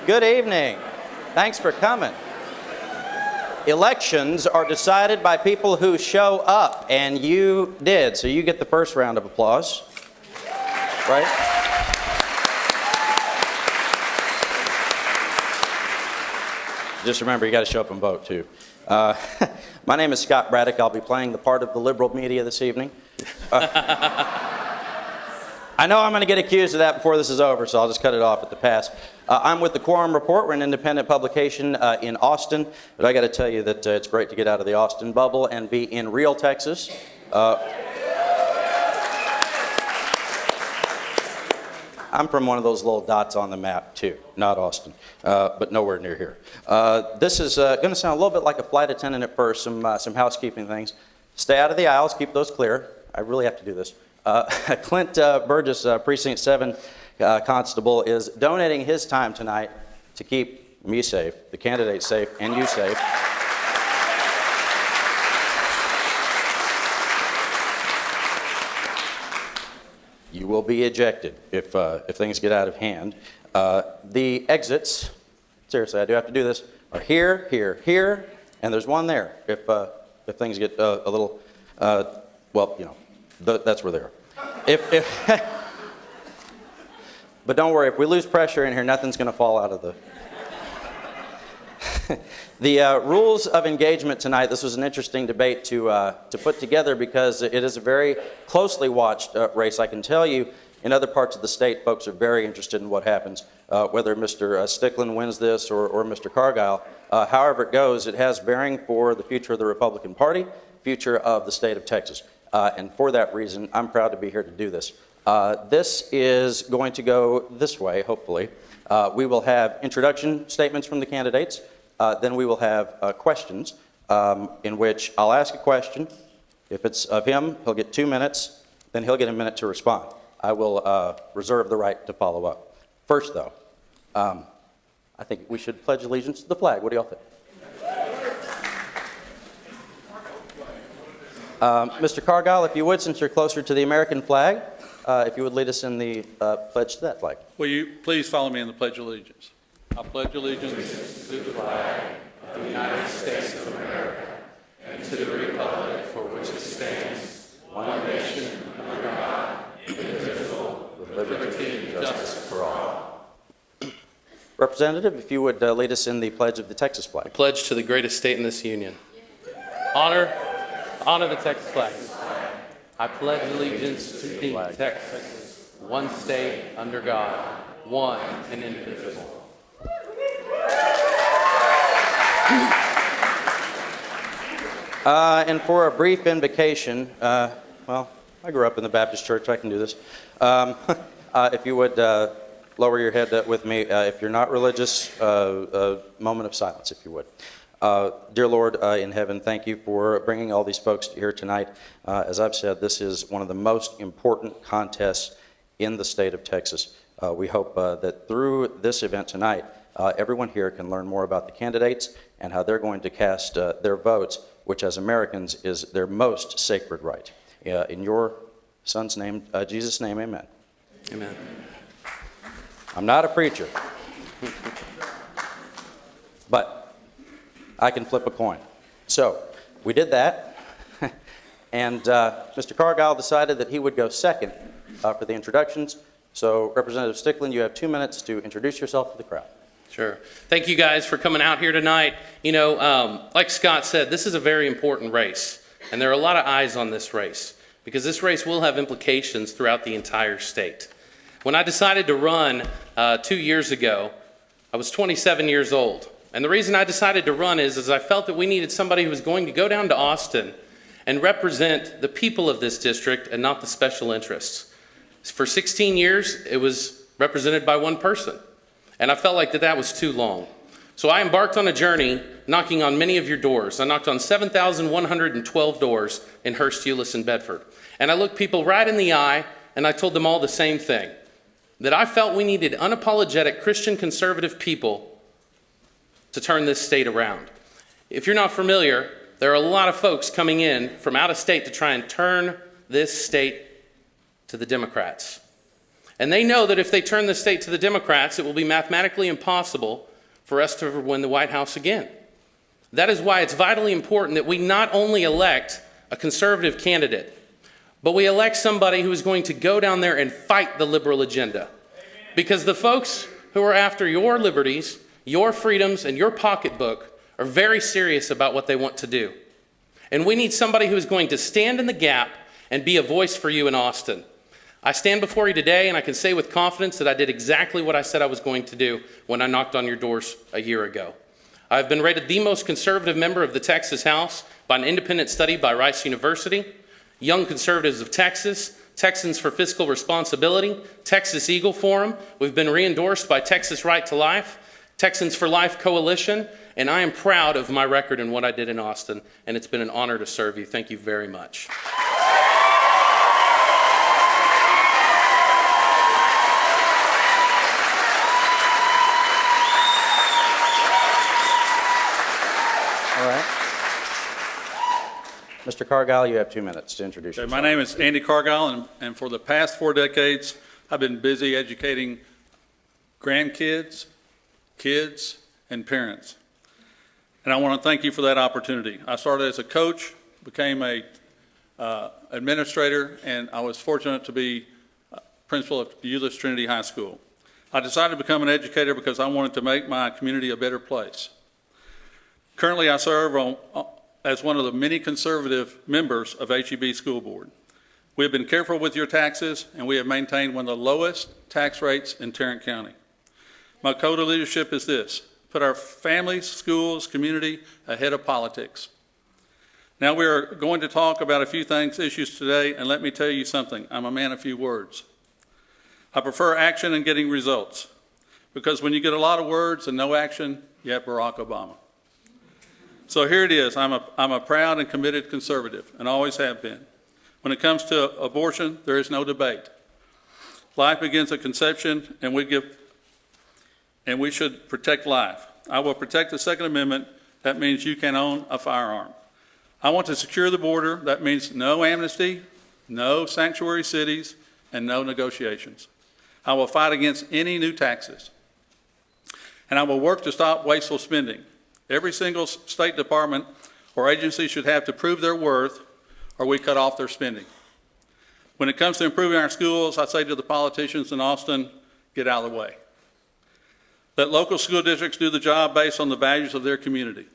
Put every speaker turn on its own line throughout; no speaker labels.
Good evening. Thanks for coming. Elections are decided by people who show up, and you did, so you get the first round of applause. Right? Just remember, you got to show up and vote, too. My name is Scott Braddock. I'll be playing the part of the liberal media this evening. I know I'm going to get accused of that before this is over, so I'll just cut it off at the pass. I'm with the Quorum Report. We're an independent publication in Austin, but I got to tell you that it's great to get out of the Austin bubble and be in real Texas. I'm from one of those little dots on the map, too. Not Austin, but nowhere near here. This is going to sound a little bit like a flight attendant at first, some housekeeping things. Stay out of the aisles, keep those clear. I really have to do this. Clint Burgess, Precinct 7 Constable, is donating his time tonight to keep me safe, the candidates safe, and you safe. You will be ejected if things get out of hand. The exits, seriously, I do have to do this, are here, here, here, and there's one there if things get a little, well, you know, that's where they are. But don't worry, if we lose pressure in here, nothing's going to fall out of the... The rules of engagement tonight, this was an interesting debate to put together because it is a very closely watched race. I can tell you, in other parts of the state, folks are very interested in what happens, whether Mr. Stickland wins this or Mr. Cargile. However it goes, it has bearing for the future of the Republican Party, future of the state of Texas. And for that reason, I'm proud to be here to do this. This is going to go this way, hopefully. We will have introduction statements from the candidates. Then we will have questions in which I'll ask a question. If it's of him, he'll get 2 minutes. Then he'll get a minute to respond. I will reserve the right to follow up. First, though, I think we should pledge allegiance to the flag. What do y'all think? Mr. Cargile, if you would, since you're closer to the American flag, if you would lead us in the pledge to that flag.
Will you please follow me in the Pledge of Allegiance? I pledge allegiance
to the flag of the United States of America and to the republic for which it stands, one nation, under God, indivisible, with liberty and justice for all.
Representative, if you would lead us in the pledge of the Texas flag.
I pledge to the greatest state in this union. Honor the Texas flag. I pledge allegiance to Texas, one state under God, one and indivisible.
And for a brief invocation, well, I grew up in the Baptist church, I can do this. If you would lower your head with me, if you're not religious, a moment of silence, if you would. Dear Lord in heaven, thank you for bringing all these folks here tonight. As I've said, this is one of the most important contests in the state of Texas. We hope that through this event tonight, everyone here can learn more about the candidates and how they're going to cast their votes, which as Americans is their most sacred right. In your son's name, Jesus' name, amen.
Amen.
I'm not a preacher, but I can flip a coin. So we did that, and Mr. Cargile decided that he would go second for the introductions. So Representative Stickland, you have 2 minutes to introduce yourself to the crowd.
Sure. Thank you guys for coming out here tonight. You know, like Scott said, this is a very important race, and there are a lot of eyes on this race because this race will have implications throughout the entire state. When I decided to run 2 years ago, I was 27 years old. And the reason I decided to run is I felt that we needed somebody who was going to go down to Austin and represent the people of this district and not the special interests. For 16 years, it was represented by one person. And I felt like that was too long. So I embarked on a journey knocking on many of your doors. I knocked on 7,112 doors in Hurst, Euless, and Bedford. And I looked people right in the eye and I told them all the same thing, that I felt we needed unapologetic Christian conservative people to turn this state around. If you're not familiar, there are a lot of folks coming in from out of state to try and turn this state to the Democrats. And they know that if they turn the state to the Democrats, it will be mathematically impossible for us to win the White House again. That is why it's vitally important that we not only elect a conservative candidate, but we elect somebody who is going to go down there and fight the liberal agenda. Because the folks who are after your liberties, your freedoms, and your pocketbook are very serious about what they want to do. And we need somebody who is going to stand in the gap and be a voice for you in Austin. I stand before you today and I can say with confidence that I did exactly what I said I was going to do when I knocked on your doors a year ago. I've been rated the most conservative member of the Texas House by an independent study by Rice University, Young Conservatives of Texas, Texans for Fiscal Responsibility, Texas Eagle Forum. We've been re-endorsed by Texas Right to Life, Texans for Life Coalition, and I am proud of my record and what I did in Austin, and it's been an honor to serve you. Thank you very much.
All right. Mr. Cargile, you have 2 minutes to introduce yourself.
My name is Andy Cargile, and for the past 4 decades, I've been busy educating grandkids, kids, and parents. And I want to thank you for that opportunity. I started as a coach, became a administrator, and I was fortunate to be principal of Euless Trinity High School. I decided to become an educator because I wanted to make my community a better place. Currently, I serve as one of the many conservative members of HEB School Board. We have been careful with your taxes, and we have maintained one of the lowest tax rates in Tarrant County. My code of leadership is this: put our families, schools, community ahead of politics. Now we are going to talk about a few issues today, and let me tell you something. I'm a man of few words. I prefer action and getting results, because when you get a lot of words and no action, you have Barack Obama. So here it is. I'm a proud and committed conservative, and always have been. When it comes to abortion, there is no debate. Life begins at conception, and we should protect life. I will protect the Second Amendment. That means you can own a firearm. I want to secure the border. That means no amnesty, no sanctuary cities, and no negotiations. I will fight against any new taxes. And I will work to stop wasteful spending. Every single State Department or agency should have to prove their worth, or we cut off their spending. When it comes to improving our schools, I say to the politicians in Austin, get out of the way. Let local school districts do the job based on the values of their community.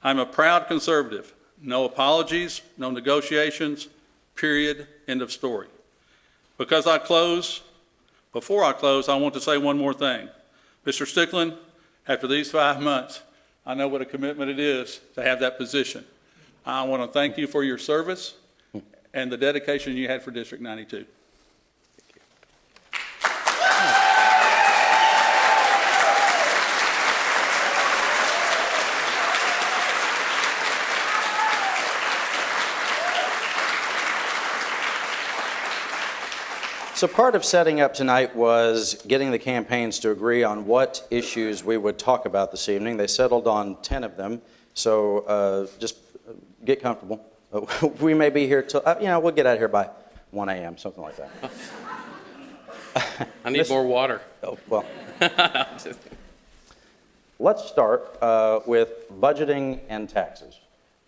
I'm a proud conservative. No apologies, no negotiations, period, end of story. Before I close, I want to say one more thing. Mr. Stickland, after these 5 months, I know what a commitment it is to have that position. I want to thank you for your service and the dedication you had for District 92.
So part of setting up tonight was getting the campaigns to agree on what issues we would talk about this evening. They settled on 10 of them, so just get comfortable. We may be here till, we'll get out of here by 1 a.m., something like that.
I need more water.
Oh, well. Let's start with budgeting and taxes.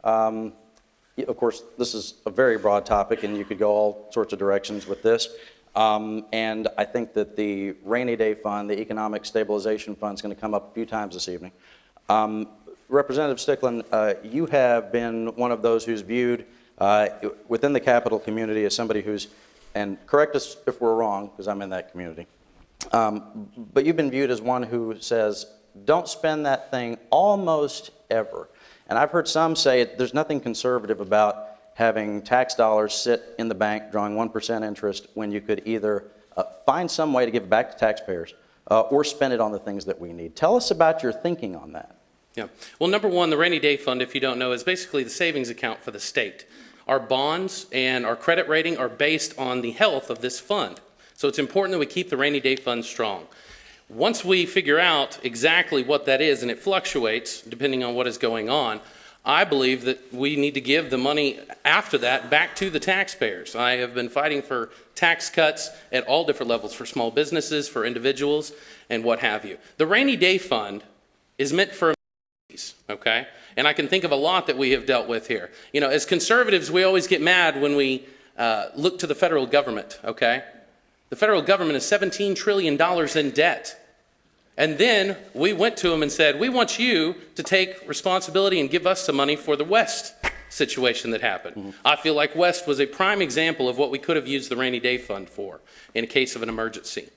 Of course, this is a very broad topic, and you could go all sorts of directions with this. And I think that the rainy day fund, the economic stabilization fund, is going to come up a few times this evening. Representative Stickland, you have been one of those who's viewed within the Capitol community as somebody who's, and correct us if we're wrong, because I'm in that community, but you've been viewed as one who says, don't spend that thing almost ever. And I've heard some say there's nothing conservative about having tax dollars sit in the bank drawing 1% interest when you could either find some way to give it back to taxpayers or spend it on the things that we need. Tell us about your thinking on that.
Yeah. Well, number one, the rainy day fund, if you don't know, is basically the savings account for the state. Our bonds and our credit rating are based on the health of this fund. So it's important that we keep the rainy day fund strong. Once we figure out exactly what that is, and it fluctuates depending on what is going on, I believe that we need to give the money after that back to the taxpayers. I have been fighting for tax cuts at all different levels for small businesses, for individuals, and what have you. The rainy day fund is meant for emergencies, okay? And I can think of a lot that we have dealt with here. You know, as conservatives, we always get mad when we look to the federal government, okay? The federal government is $17 trillion in debt. And then we went to them and said, we want you to take responsibility and give us some money for the West situation that happened. Mm-hmm. I feel like West was a prime example of what we could have used the rainy day fund for in a case of an emergency.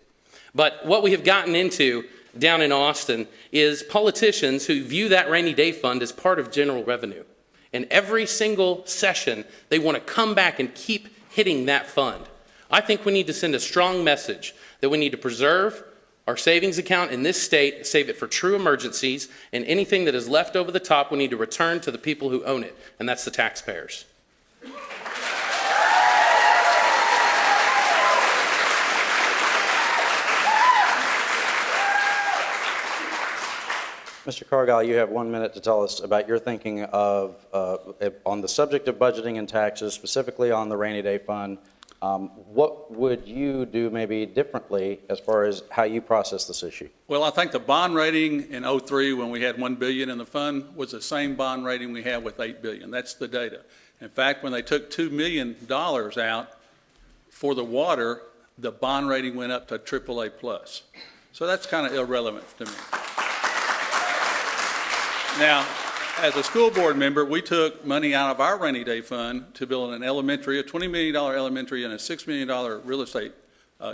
But what we have gotten into down in Austin is politicians who view that rainy day fund as part of general revenue. And every single session, they want to come back and keep hitting that fund. I think we need to send a strong message that we need to preserve our savings account in this state, save it for true emergencies, and anything that is left over the top, we need to return to the people who own it, and that's the taxpayers.
Mr. Cargile, you have 1 minute to tell us about your thinking of, on the subject of budgeting and taxes, specifically on the rainy day fund. What would you do maybe differently as far as how you process this issue?
Well, I think the bond rating in '03 when we had $1 billion in the fund was the same bond rating we have with $8 billion. That's the data. In fact, when they took $2 million out for the water, the bond rating went up to AAA+. So that's kind of irrelevant to me. Now, as a school board member, we took money out of our rainy day fund to build an elementary, a $20 million elementary and a $6 million real estate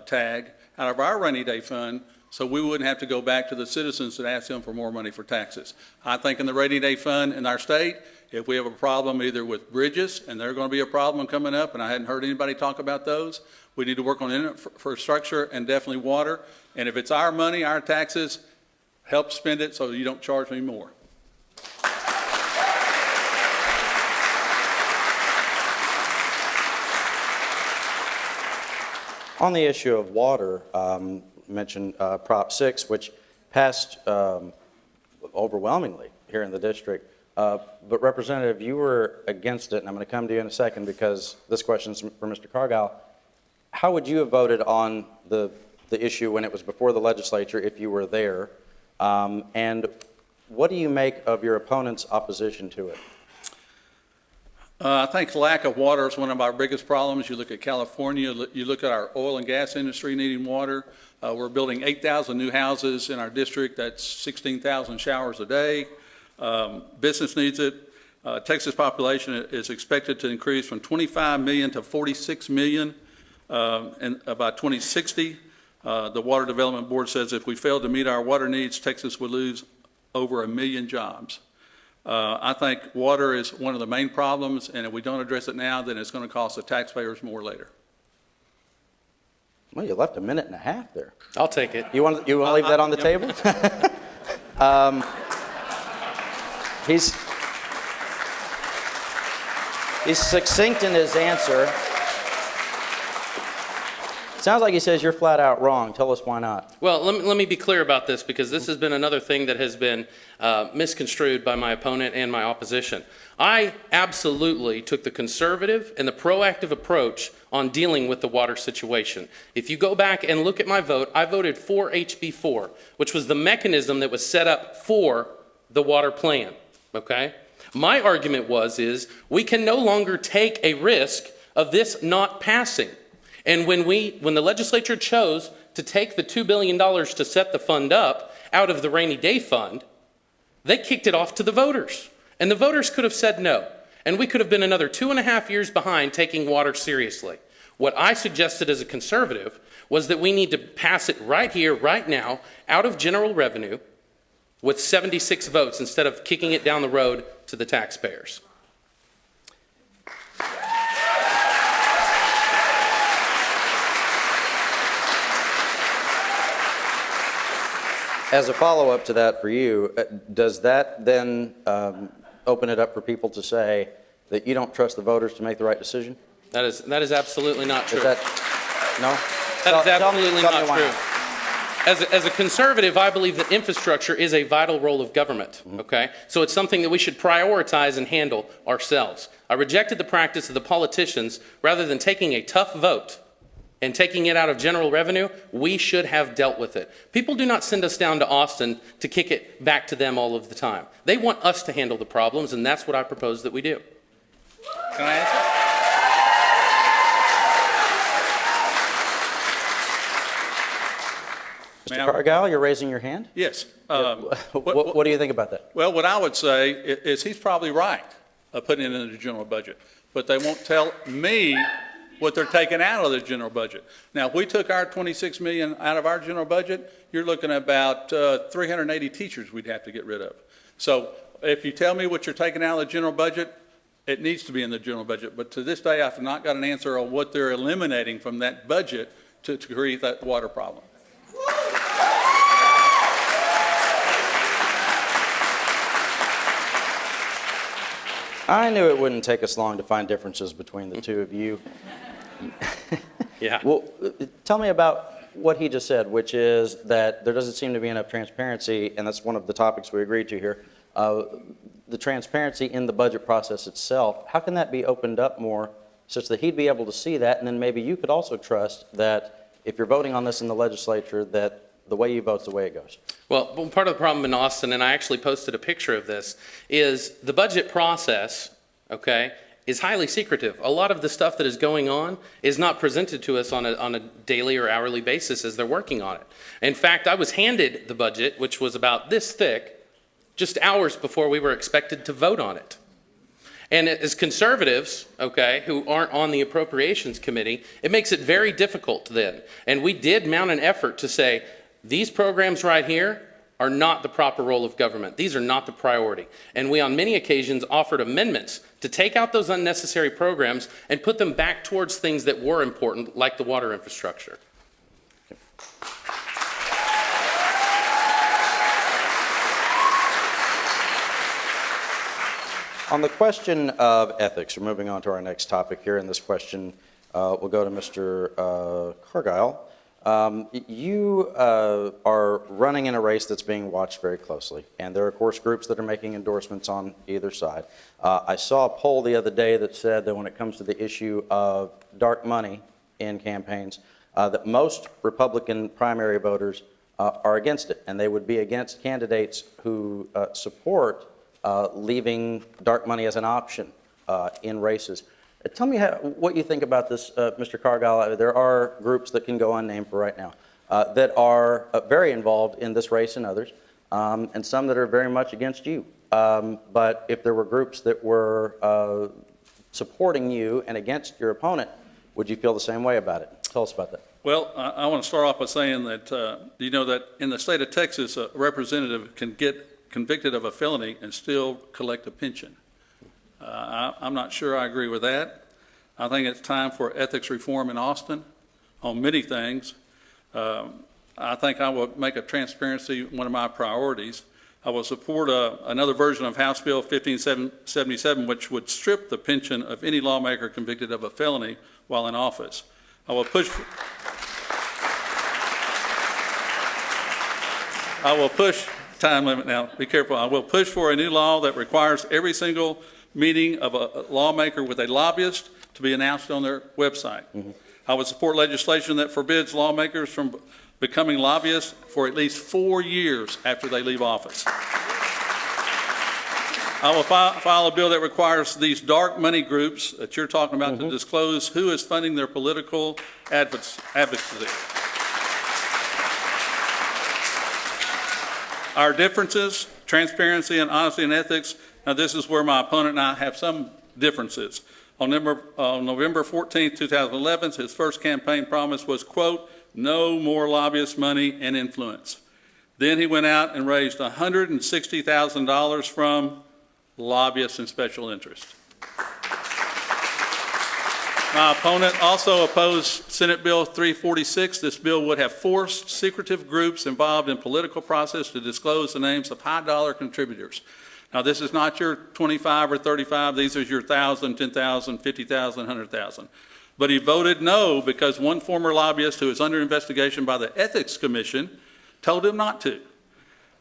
tag out of our rainy day fund so we wouldn't have to go back to the citizens and ask them for more money for taxes. I think in the rainy day fund in our state, if we have a problem either with bridges, and there's going to be a problem coming up, and I hadn't heard anybody talk about those, we need to work on infrastructure and definitely water. And if it's our money, our taxes, help spend it so you don't charge me more.
On the issue of water, mentioned Prop 6, which passed overwhelmingly here in the district. But Representative, you were against it, and I'm going to come to you in a second because this question is for Mr. Cargile. How would you have voted on the issue when it was before the legislature if you were there? And what do you make of your opponent's opposition to it?
I think lack of water is one of our biggest problems. You look at California, you look at our oil and gas industry needing water. We're building 8,000 new houses in our district. That's 16,000 showers a day. Business needs it. Texas population is expected to increase from 25 million to 46 million and by 2060. The Water Development Board says if we fail to meet our water needs, Texas would lose over 1 million jobs. I think water is one of the main problems, and if we don't address it now, then it's going to cost the taxpayers more later.
Well, you left 1.5 minutes there.
I'll take it.
You want to leave that on the table? He's succinct in his answer. Sounds like he says you're flat out wrong. Tell us why not.
Well, let me be clear about this because this has been another thing that has been misconstrued by my opponent and my opposition. I absolutely took the conservative and the proactive approach on dealing with the water situation. If you go back and look at my vote, I voted for HB 4, which was the mechanism that was set up for the water plan, okay? My argument is we can no longer take a risk of this not passing. And when the legislature chose to take the $2 billion to set the fund up out of the rainy day fund, they kicked it off to the voters. And the voters could have said no. And we could have been another 2.5 years behind taking water seriously. What I suggested as a conservative was that we need to pass it right here, right now, out of general revenue with 76 votes instead of kicking it down the road to the taxpayers.
As a follow-up to that for you, does that then open it up for people to say that you don't trust the voters to make the right decision?
That is absolutely not true.
Is that, no?
That is absolutely not true. As a conservative, I believe that infrastructure is a vital role of government, okay? So it's something that we should prioritize and handle ourselves. I rejected the practice of the politicians. Rather than taking a tough vote and taking it out of general revenue, we should have dealt with it. People do not send us down to Austin to kick it back to them all of the time. They want us to handle the problems, and that's what I propose that we do.
Can I answer?
Mr. Cargile, you're raising your hand?
Yes.
What do you think about that?
Well, what I would say is he's probably right, putting it in the general budget. But they won't tell me what they're taking out of the general budget. Now, if we took our $26 million out of our general budget, you're looking at about 380 teachers we'd have to get rid of. So if you tell me what you're taking out of the general budget, it needs to be in the general budget. But to this day, I've not got an answer on what they're eliminating from that budget to create that water problem.
I knew it wouldn't take us long to find differences between the two of you.
Yeah.
Well, tell me about what he just said, which is that there doesn't seem to be enough transparency, and that's one of the topics we agreed to here. The transparency in the budget process itself, how can that be opened up more such that he'd be able to see that, and then maybe you could also trust that if you're voting on this in the legislature, that the way you vote is the way it goes?
Well, part of the problem in Austin, and I actually posted a picture of this, is the budget process, okay, is highly secretive. A lot of the stuff that is going on is not presented to us on a daily or hourly basis as they're working on it. In fact, I was handed the budget, which was about this thick, just hours before we were expected to vote on it. And as conservatives, okay, who aren't on the appropriations committee, it makes it very difficult then. And we did mount an effort to say, these programs right here are not the proper role of government. These are not the priority. And we on many occasions offered amendments to take out those unnecessary programs and put them back towards things that were important, like the water infrastructure.
On the question of ethics, we're moving on to our next topic here, and this question will go to Mr. Cargile. You are running in a race that's being watched very closely, and there are, of course, groups that are making endorsements on either side. I saw a poll the other day that said that when it comes to the issue of dark money in campaigns, that most Republican primary voters are against it, and they would be against candidates who support leaving dark money as an option in races. Tell me what you think about this, Mr. Cargile. There are groups that can go unnamed for right now that are very involved in this race and others, and some that are very much against you. But if there were groups that were supporting you and against your opponent, would you feel the same way about it? Tell us about that.
Well, I want to start off by saying that, you know, that in the state of Texas, a representative can get convicted of a felony and still collect a pension. I'm not sure I agree with that. I think it's time for ethics reform in Austin on many things. I think I will make a transparency one of my priorities. I will support another version of House Bill 1577, which would strip the pension of any lawmaker convicted of a felony while in office. I will push time limit now, be careful. I will push for a new law that requires every single meeting of a lawmaker with a lobbyist to be announced on their website. Mm-hmm. I would support legislation that forbids lawmakers from becoming lobbyists for at least 4 years after they leave office. I will file a bill that requires these dark money groups that you're talking about to disclose who is funding their political advocacy. Our differences, transparency and honesty and ethics. Now, this is where my opponent and I have some differences. On November 14, 2011, his first campaign promise was, quote, no more lobbyist money and influence. Then he went out and raised $160,000 from lobbyists and special interests. My opponent also opposed Senate Bill 346. This bill would have forced secretive groups involved in political process to disclose the names of high-dollar contributors. Now, this is not your 25 or 35. These are your 1,000, 10,000, 50,000, 100,000. But he voted no because one former lobbyist who is under investigation by the Ethics Commission told him not to.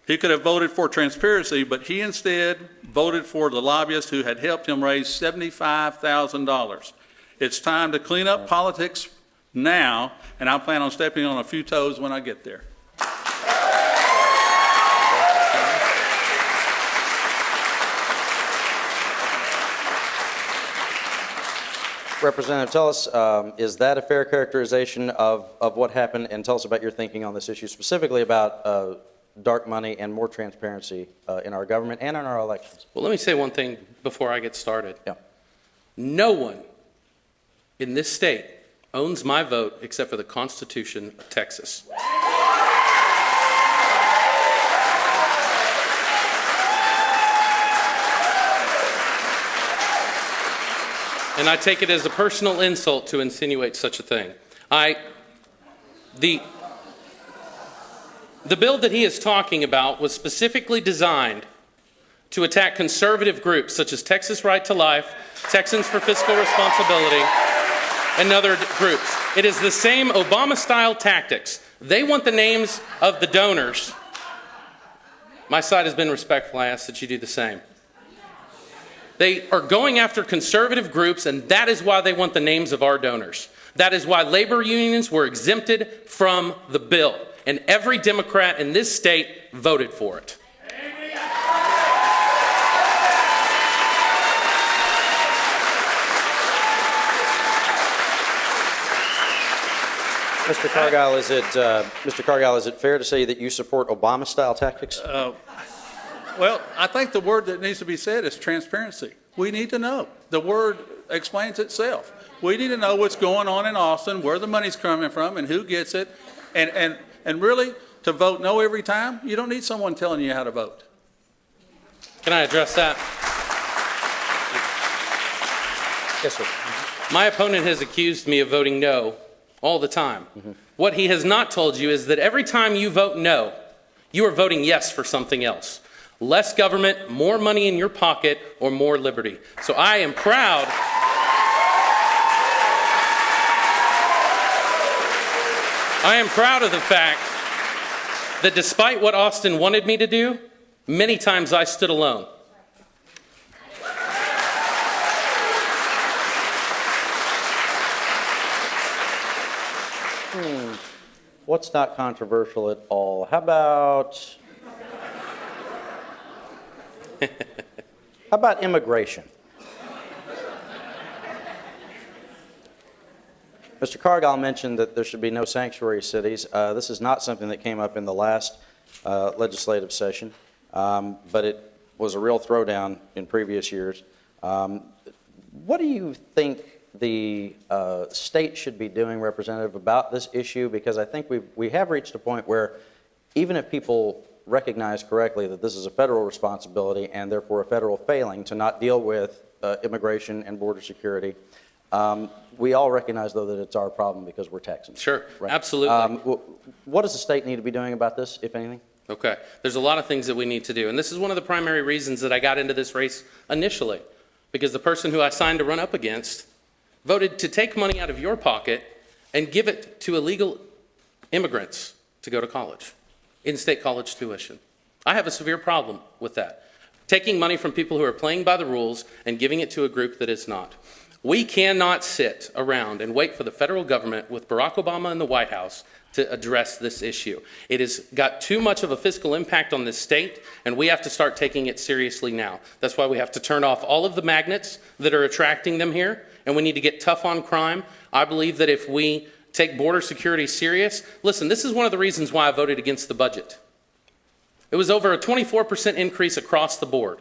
He could have voted for transparency, but he instead voted for the lobbyist who had helped him raise $75,000. It's time to clean up politics now, and I plan on stepping on a few toes when I get there.
Representative, tell us, is that a fair characterization of what happened? And tell us about your thinking on this issue, specifically about dark money and more transparency in our government and in our elections.
Well, let me say one thing before I get started.
Yeah.
No one in this state owns my vote except for the Constitution of Texas. And I take it as a personal insult to insinuate such a thing. The bill that he is talking about was specifically designed to attack conservative groups such as Texas Right to Life, Texans for Fiscal Responsibility, and other groups. It is the same Obama-style tactics. They want the names of the donors. My side has been respectful. I ask that you do the same. They are going after conservative groups, and that is why they want the names of our donors. That is why labor unions were exempted from the bill, and every Democrat in this state voted for it.
Mr. Cargile, is it fair to say that you support Obama-style tactics?
Well, I think the word that needs to be said is transparency. We need to know. The word explains itself. We need to know what's going on in Austin, where the money's coming from, and who gets it. And really, to vote no every time, you don't need someone telling you how to vote.
Can I address that?
Yes, sir.
My opponent has accused me of voting no all the time. What he has not told you is that every time you vote no, you are voting yes for something else. Less government, more money in your pocket, or more liberty. So I am proud. I am proud of the fact that despite what Austin wanted me to do, many times I stood alone.
What's not controversial at all? How about immigration? Mr. Cargile mentioned that there should be no sanctuary cities. This is not something that came up in the last legislative session, but it was a real throwdown in previous years. What do you think the state should be doing, Representative, about this issue? Because I think we have reached a point where even if people recognize correctly that this is a federal responsibility and therefore a federal failing to not deal with immigration and border security, we all recognize, though, that it's our problem because we're Texans.
Sure,
right?
absolutely.
What does the state need to be doing about this, if anything?
Okay, there's a lot of things that we need to do, and this is one of the primary reasons that I got into this race initially, because the person who I signed to run up against voted to take money out of your pocket and give it to illegal immigrants to go to college, in-state college tuition. I have a severe problem with that. Taking money from people who are playing by the rules and giving it to a group that is not. We cannot sit around and wait for the federal government with Barack Obama in the White House to address this issue. It has got too much of a fiscal impact on this state, and we have to start taking it seriously now. That's why we have to turn off all of the magnets that are attracting them here, and we need to get tough on crime. I believe that if we take border security serious, listen, this is one of the reasons why I voted against the budget. It was over a 24% increase across the board.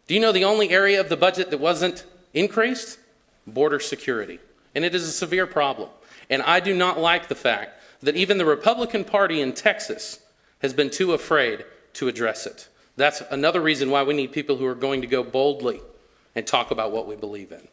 Do you know the only area of the budget that wasn't increased? Border security. And it is a severe problem. And I do not like the fact that even the Republican Party in Texas has been too afraid to address it. That's another reason why we need people who are going to go boldly and talk about what we believe in.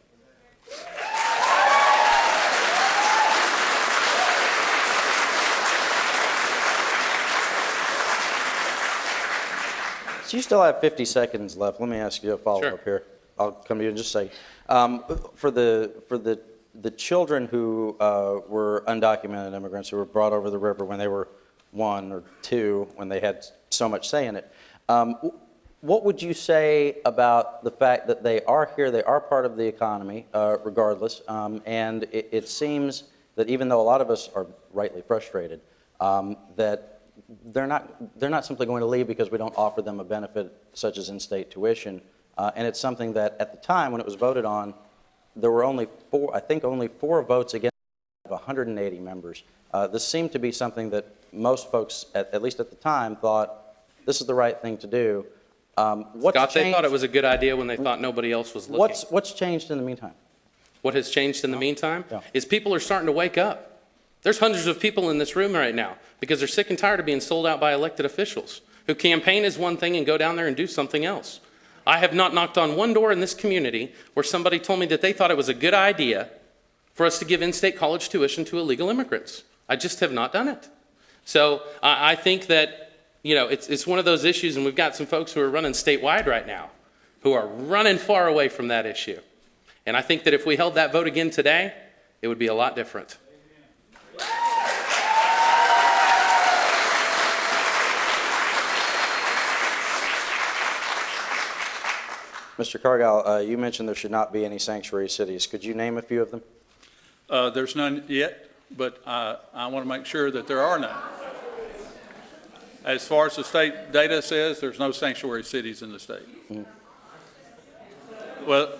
So you still have 50 seconds left. Let me ask you a follow-up
Sure.
here. I'll come to you in just a second. For the children who were undocumented immigrants who were brought over the river when they were 1 or 2 when they had so much say in it. What would you say about the fact that they are here, they are part of the economy, regardless, and it seems that even though a lot of us are rightly frustrated, that they're not simply going to leave because we don't offer them a benefit such as in-state tuition, and it's something that at the time when it was voted on, there were only 4 votes against 180 members. This seemed to be something that most folks, at least at the time, thought this is the right thing to do.
Scott, they thought it was a good idea when they thought nobody else was looking.
What's changed in the meantime?
What has changed in the meantime
Yeah.
is people are starting to wake up. There's hundreds of people in this room right now because they're sick and tired of being sold out by elected officials who campaign as one thing and go down there and do something else. I have not knocked on one door in this community where somebody told me that they thought it was a good idea for us to give in-state college tuition to illegal immigrants. I just have not done it. So I think that, you know, it's one of those issues, and we've got some folks who are running statewide right now who are running far away from that issue. And I think that if we held that vote again today, it would be a lot different.
Mr. Cargile, you mentioned there should not be any sanctuary cities. Could you name a few of them?
There's none yet, but I want to make sure that there are none. As far as the state data says, there's no sanctuary cities in the state. Mm-hmm. Well,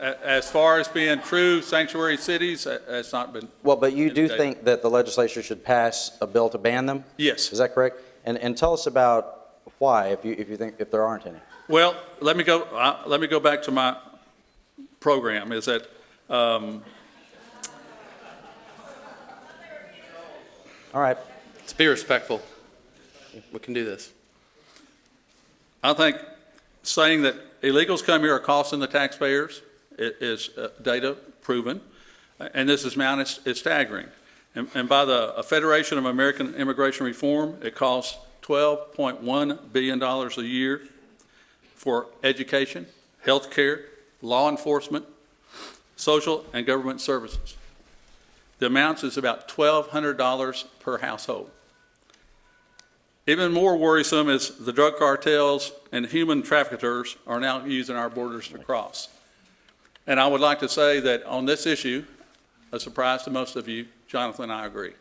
as far as being true sanctuary cities, that's not been.
Well, but you do think that the legislature should pass a bill to ban them?
Yes.
Is that correct? And tell us about why, if you think if there aren't any.
Well, let me go back to my program. Is that
all right?
Let's be respectful. We can do this.
I think saying that illegals come here are costing the taxpayers is data proven, and this amount is staggering. And by the Federation of American Immigration Reform, it costs $12.1 billion a year for education, health care, law enforcement, social and government services. The amount is about $1,200 per household. Even more worrisome is the drug cartels and human traffickers are now using our borders to cross. And I would like to say that on this issue, a surprise to most of you, Jonathan and I agree.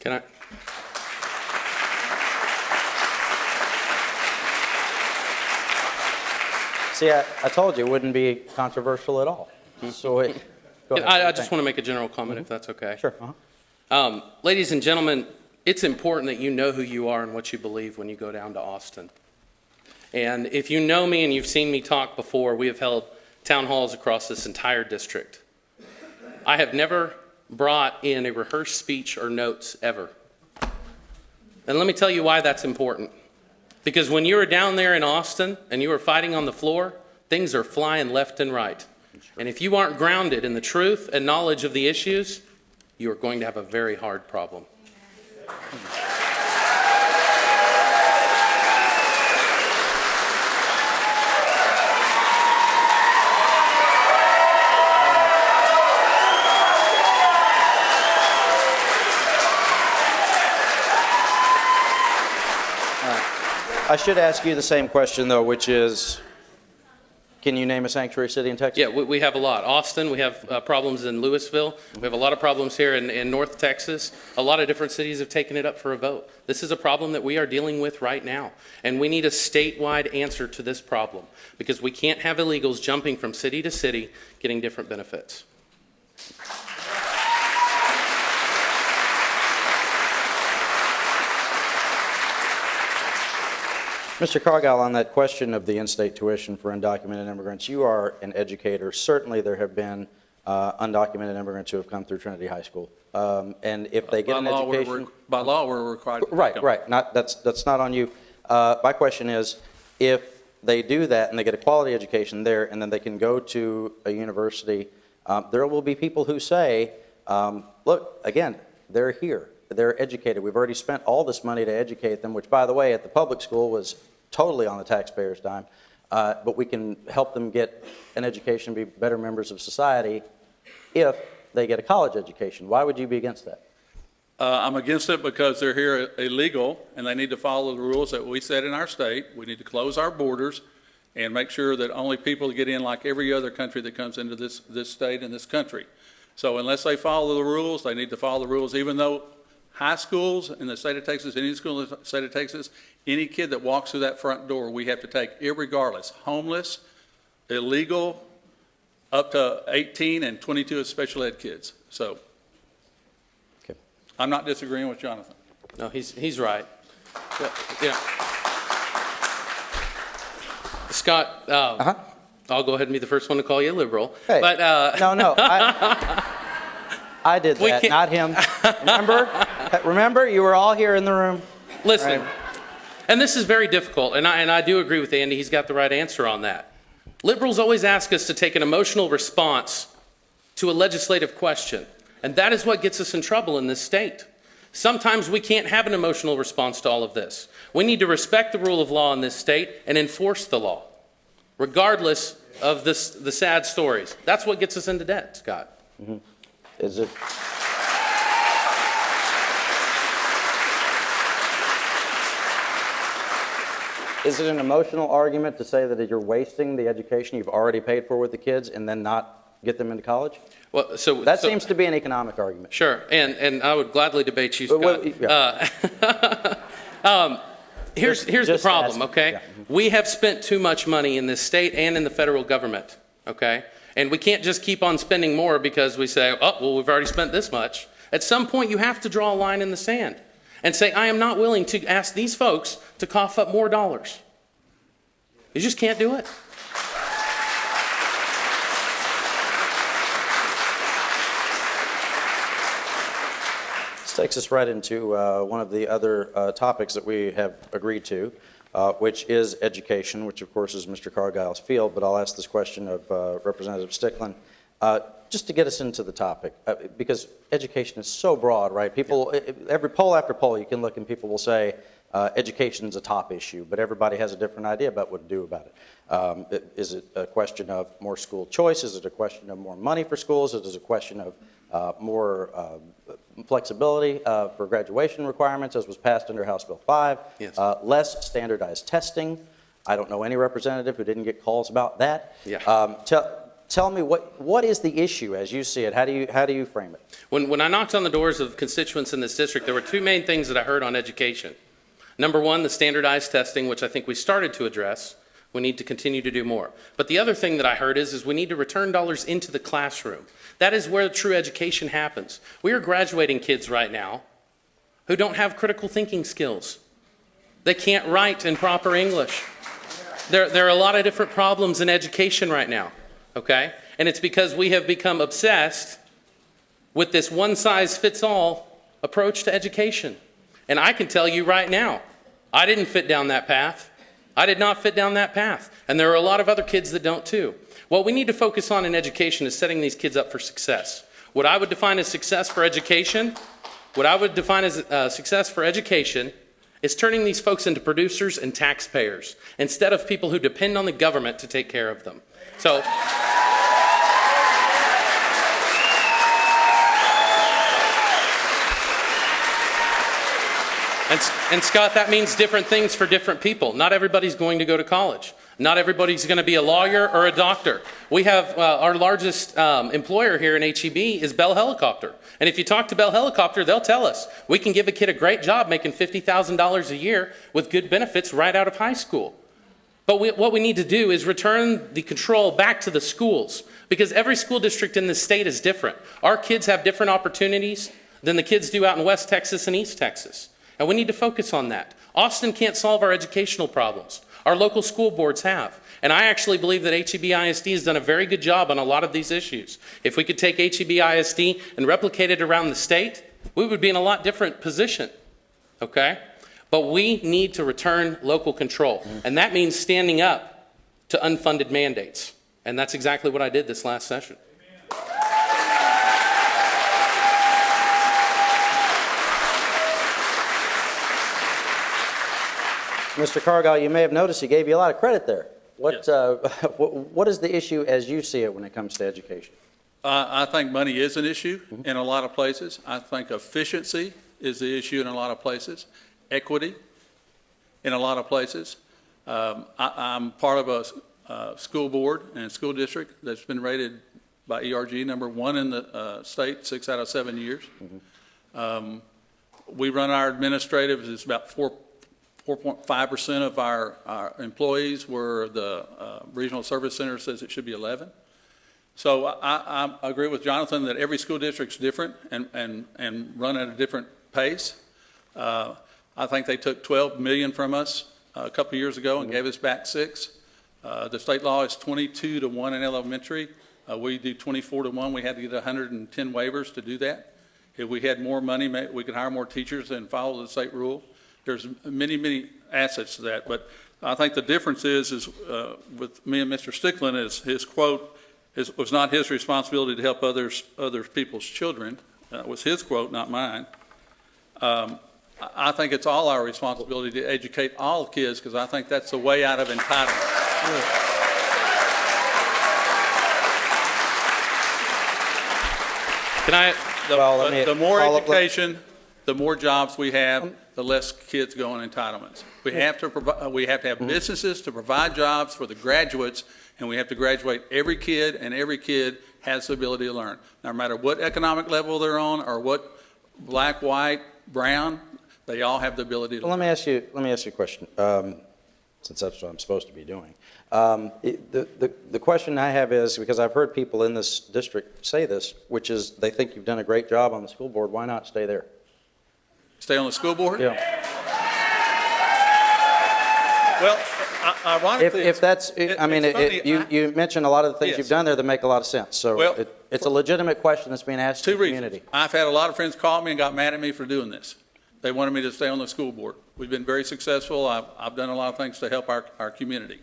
Can I?
See, I told you it wouldn't be controversial at all. So go ahead.
I just want to make a general comment, if that's okay.
Sure.
Ladies and gentlemen, it's important that you know who you are and what you believe when you go down to Austin. And if you know me and you've seen me talk before, we have held town halls across this entire district. I have never brought in a rehearsed speech or notes ever. And let me tell you why that's important. Because when you are down there in Austin and you are fighting on the floor, things are flying left and right. And if you aren't grounded in the truth and knowledge of the issues, you are going to have a very hard problem.
I should ask you the same question, though, which is, can you name a sanctuary city in Texas?
Yeah, we have a lot. Austin, we have problems in Louisville. We have a lot of problems here in North Texas. A lot of different cities have taken it up for a vote. This is a problem that we are dealing with right now. And we need a statewide answer to this problem because we can't have illegals jumping from city to city getting different benefits.
Mr. Cargile, on that question of the in-state tuition for undocumented immigrants, you are an educator. Certainly there have been undocumented immigrants who have come through Trinity High School. And if they get an education...
By law, we're required to
Right,
come.
right. That's not on you. My question is, if they do that and they get a quality education there and then they can go to a university, there will be people who say, look, again, they're here. They're educated. We've already spent all this money to educate them, which, by the way, at the public school was totally on the taxpayers' dime. But we can help them get an education, be better members of society if they get a college education. Why would you be against that?
I'm against it because they're here illegal, and they need to follow the rules that we set in our state. We need to close our borders and make sure that only people get in like every other country that comes into this state and this country. So unless they follow the rules, they need to follow the rules, even though high schools in the state of Texas, any school in the state of Texas, any kid that walks through that front door, we have to take irregardless, homeless, illegal, up to 18 and 22 as special ed kids. So
Okay.
I'm not disagreeing with Jonathan.
No, he's right. Yeah. Scott, I'll go ahead and be the first one to call you a liberal.
Hey,
but
no, I did
We
that,
can't-
not him. Remember, you were all here in the room.
listen,
Right.
and this is very difficult, and I do agree with Andy. He's got the right answer on that. Liberals always ask us to take an emotional response to a legislative question, and that is what gets us in trouble in this state. Sometimes we can't have an emotional response to all of this. We need to respect the rule of law in this state and enforce the law, regardless of the sad stories. That's what gets us into debt, Scott.
Is it? Is it an emotional argument to say that you're wasting the education you've already paid for with the kids and then not get them into college?
Well, so
That seems to be an economic argument.
Sure, and I would gladly debate you,
But
Scott. Here's the
Just
problem,
ask.
okay?
Yeah.
We have spent too much money in this state and in the federal government, okay? And we can't just keep on spending more because we say, oh, well, we've already spent this much. At some point, you have to draw a line in the sand and say, I am not willing to ask these folks to cough up more dollars. You just can't do it.
This takes us right into one of the other topics that we have agreed to, which is education, which of course is Mr. Cargile's field, but I'll ask this question of Representative Stickland, just to get us into the topic, because education is so broad, right? People, every poll after poll, you can look and people will say education is a top issue, but everybody has a different idea about what to do about it. Is it a question of more school choice? Is it a question of more money for schools? Is it a question of more flexibility for graduation requirements, as was passed under House Bill 5?
Yes.
Less standardized testing. I don't know any representative who didn't get calls about that.
Yeah.
Tell me what is the issue as you see it? How do you frame it?
When I knocked on the doors of constituents in this district, there were two main things that I heard on education. Number one, the standardized testing, which I think we started to address. We need to continue to do more. But the other thing that I heard is we need to return dollars into the classroom. That is where true education happens. We are graduating kids right now who don't have critical thinking skills. They can't write in proper English. There are a lot of different problems in education right now, okay? And it's because we have become obsessed with this one-size-fits-all approach to education. And I can tell you right now, I didn't fit down that path. I did not fit down that path. And there are a lot of other kids that don't too. What we need to focus on in education is setting these kids up for success. What I would define as success for education, is turning these folks into producers and taxpayers instead of people who depend on the government to take care of them. So, and Scott, that means different things for different people. Not everybody's going to go to college. Not everybody's going to be a lawyer or a doctor. We have our largest employer here in HEB is Bell Helicopter. And if you talk to Bell Helicopter, they'll tell us we can give a kid a great job making $50,000 a year with good benefits right out of high school. But what we need to do is return the control back to the schools, because every school district in this state is different. Our kids have different opportunities than the kids do out in West Texas and East Texas. And we need to focus on that. Austin can't solve our educational problems. Our local school boards have. And I actually believe that HEB ISD has done a very good job on a lot of these issues. If we could take HEB ISD and replicate it around the state, we would be in a lot different position, okay? But we need to return local control. And that means standing up to unfunded mandates. And that's exactly what I did this last session.
Mr. Cargile, you may have noticed he gave you a lot of credit there.
Yes.
What is the issue as you see it when it comes to education?
I think money is an issue in a lot of places. I think efficiency is the issue in a lot of places. Equity in a lot of places. I'm part of a school board and school district that's been rated by ERG #1 in the state 6 out of 7 years. We run our administrative, it's about 4.5% of our employees, where the regional service center says it should be 11. So I agree with Jonathan that every school district's different and run at a different pace. I think they took $12 million from us a couple years ago and gave us back $6 million. The state law is 22 to 1 in elementary. We do 24 to 1. We had to get 110 waivers to do that. If we had more money, we could hire more teachers and follow the state rule. There's many, many assets to that. But I think the difference is with me and Mr. Stickland is his quote was not his responsibility to help other people's children. It was his quote, not mine. I think it's all our responsibility to educate all kids, because I think that's the way out of entitlement. The more education, the more jobs we have, the less kids go on entitlements. We have to have businesses to provide jobs for the graduates, and we have to graduate every kid, and every kid has the ability to learn. No matter what economic level they're on, or what black, white, brown, they all have the ability to learn.
Let me ask you a question, since that's what I'm supposed to be doing. The question I have is, because I've heard people in this district say this, which is they think you've done a great job on the school board. Why not stay there?
Stay on the school board?
Yeah.
Well, ironically,
If that's, I mean,
it's funny,
you mentioned a lot of the things
Yes.
you've done there that make a lot of sense. So
Well,
it's a legitimate question that's being asked in
two
the
reasons.
community.
I've had a lot of friends call me and got mad at me for doing this. They wanted me to stay on the school board. We've been very successful. I've done a lot of things to help our community.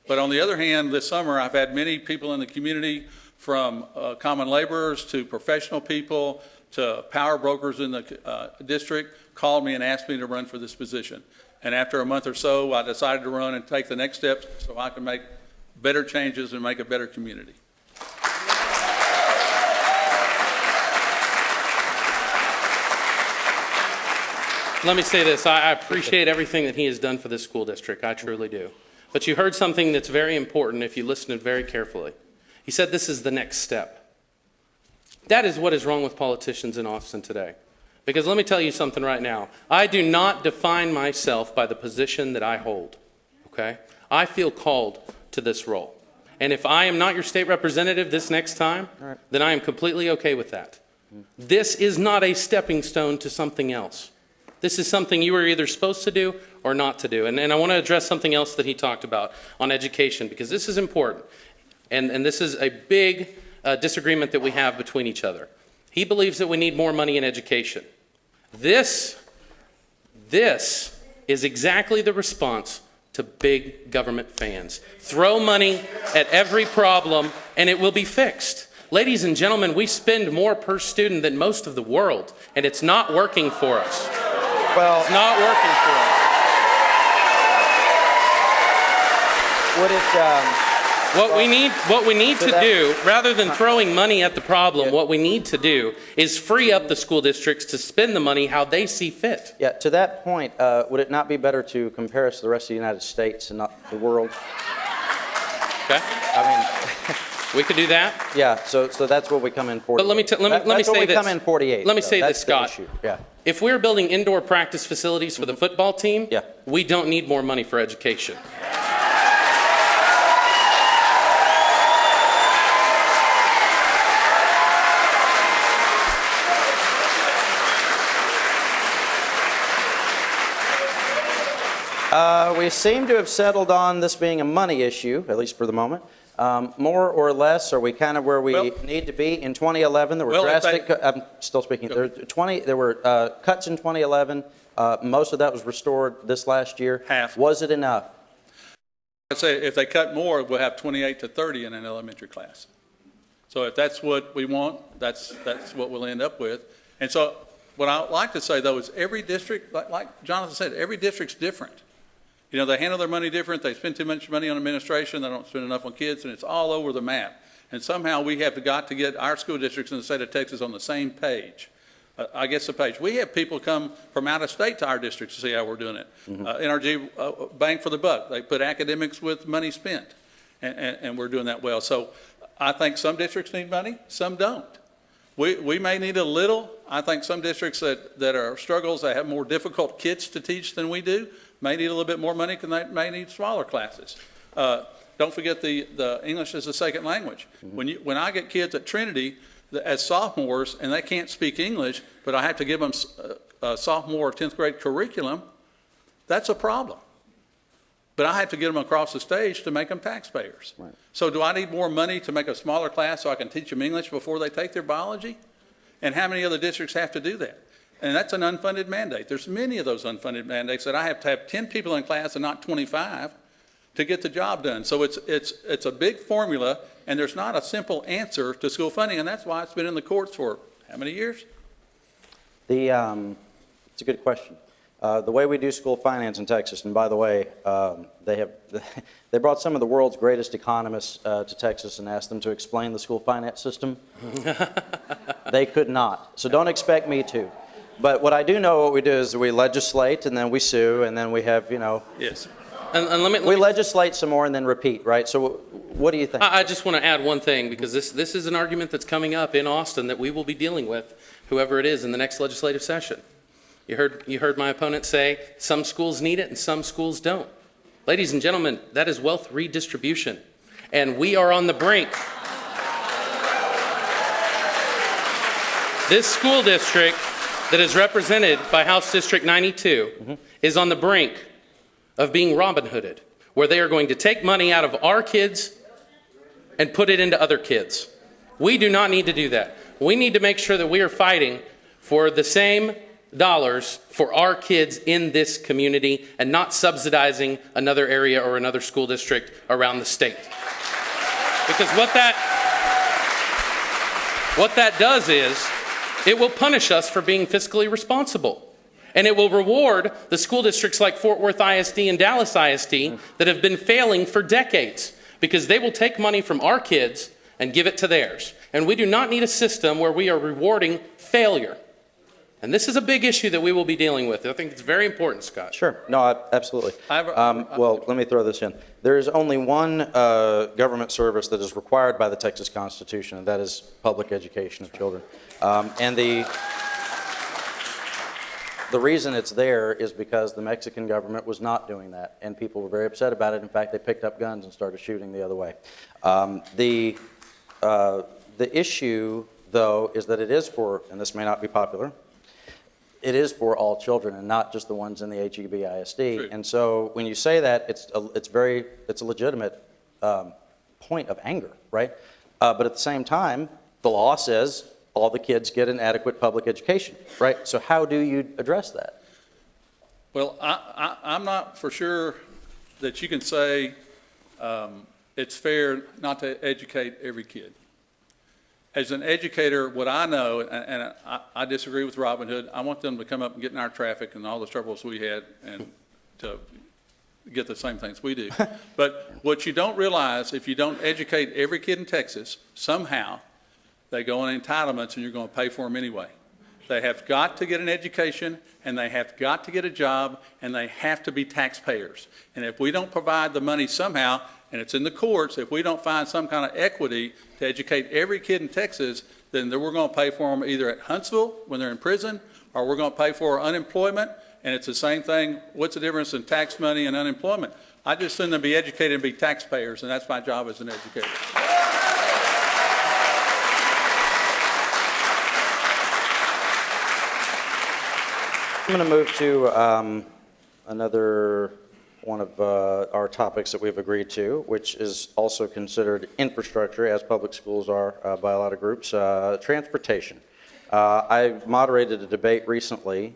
But on the other hand, this summer, I've had many people in the community, from common laborers to professional people to power brokers in the district, called me and asked me to run for this position. And after a month or so, I decided to run and take the next steps so I can make better changes and make a better community.
Let me say this. I appreciate everything that he has done for this school district. I truly do. But you heard something that's very important if you listened very carefully. He said this is the next step. That is what is wrong with politicians in Austin today. Because let me tell you something right now. I do not define myself by the position that I hold. Okay? I feel called to this role. And if I am not your state representative this next time, then I am completely okay with that. This is not a stepping stone to something else. This is something you are either supposed to do or not to do. And I want to address something else that he talked about on education, because this is important. And this is a big disagreement that we have between each other. He believes that we need more money in education. This is exactly the response to big government fans. Throw money at every problem and it will be fixed. Ladies and gentlemen, we spend more per student than most of the world, and it's not working for us.
Well,
It's not working for us.
would it,
What we need to
that-
do, rather than throwing money at the problem, what we need to do is free up the school districts to spend the money how they see fit.
yeah, to that point, would it not be better to compare us to the rest of the United States and not the world?
Okay?
I mean,
We could do that.
yeah, so that's what we come in 48.
But let me
That's
say
what we
this.
come in 48.
Let me
though.
say
That's
this,
the
Scott.
issue. Yeah.
If we're building indoor practice facilities for the football team,
Yeah.
we don't need more money for education.
We seem to have settled on this being a money issue, at least for the moment. More or less, are we kind of where we
Well-
need to be? In 2011, there were
Well, if
drastic, I'm still speaking, there were cuts in 2011. Most of that was restored this last year.
Half.
Was it enough?
I say if they cut more, we'll have 28 to 30 in an elementary class. So if that's what we want, that's what we'll end up with. And so what I like to say, though, is every district, like Jonathan said, every district's different. You know, they handle their money different. They spend too much money on administration. They don't spend enough on kids, and it's all over the map. And somehow we have got to get our school districts in the state of Texas on the same page. I guess the page. We have people come from out of state to our district to see how we're doing it. NRG, bang for the buck. They put academics with money spent, and we're doing that well. So I think some districts need money, some don't. We may need a little. I think some districts that are struggles, that have more difficult kids to teach than we do, may need a little bit more money because they may need smaller classes. Don't forget the English as a second language. When I get kids at Trinity as sophomores and they can't speak English, but I have to give them a sophomore or 10th grade curriculum, that's a problem. But I have to get them across the stage to make them taxpayers.
Right.
So do I need more money to make a smaller class so I can teach them English before they take their biology? And how many other districts have to do that? And that's an unfunded mandate. There's many of those unfunded mandates that I have to have 10 people in class and not 25 to get the job done. So it's a big formula, and there's not a simple answer to school funding, and that's why it's been in the courts for how many years?
It's a good question. The way we do school finance in Texas, and by the way, they brought some of the world's greatest economists to Texas and asked them to explain the school finance system. They could not. So don't expect me to. But what I do know what we do is we legislate, and then we sue, and then we have,
Yes.
And let me
legislate some more and then repeat, right? So what do you think?
I just want to add one thing, because this is an argument that's coming up in Austin that we will be dealing with, whoever it is, in the next legislative session. You heard my opponent say some schools need it and some schools don't. Ladies and gentlemen, that is wealth redistribution. And we are on the brink. This school district that is represented by House District 92 is on the brink of being Robin Hooded, where they are going to take money out of our kids and put it into other kids. We do not need to do that. We need to make sure that we are fighting for the same dollars for our kids in this community and not subsidizing another area or another school district around the state. Because what that does is it will punish us for being fiscally responsible. And it will reward the school districts like Fort Worth ISD and Dallas ISD that have been failing for decades, because they will take money from our kids and give it to theirs. And we do not need a system where we are rewarding failure. And this is a big issue that we will be dealing with. I think it's very important, Scott.
Sure. No, absolutely. Well, let me throw this in. There is only one government service that is required by the Texas Constitution, and that is public education of children. And the reason it's there is because the Mexican government was not doing that, and people were very upset about it. In fact, they picked up guns and started shooting the other way. The issue, though, is that it is for, and this may not be popular, it is for all children and not just the ones in the HEB ISD.
True.
And so when you say that, it's a legitimate point of anger, right? But at the same time, the law says all the kids get an adequate public education, right? So how do you address that?
Well, I'm not for sure that you can say it's fair not to educate every kid. As an educator, what I know, and I disagree with Robin Hood, I want them to come up and get in our traffic and all the troubles we had and to get the same things we do. But what you don't realize, if you don't educate every kid in Texas, somehow they go on entitlements and you're going to pay for them anyway. They have got to get an education, and they have got to get a job, and they have to be taxpayers. And if we don't provide the money somehow, and it's in the courts, if we don't find some kind of equity to educate every kid in Texas, then we're going to pay for them either at Huntsville when they're in prison, or we're going to pay for unemployment. And it's the same thing. What's the difference in tax money and unemployment? I just assume them to be educated and be taxpayers, and that's my job as an educator.
I'm going to move to another one of our topics that we've agreed to, which is also considered infrastructure, as public schools are by a lot of groups, transportation. I moderated a debate recently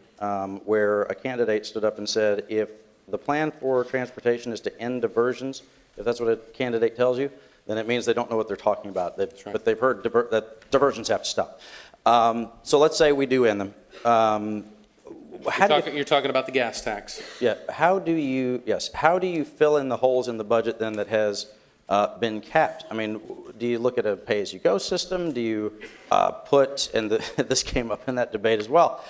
where a candidate stood up and said, if the plan for transportation is to end diversions, if that's what a candidate tells you, then it means they don't know what they're talking about. But they've heard that diversions have to stop. So let's say we do end them.
You're talking about the gas tax.
Yeah. How do you fill in the holes in the budget then that has been capped? I mean, do you look at a pay-as-you-go system? Do you this came up in that debate as well,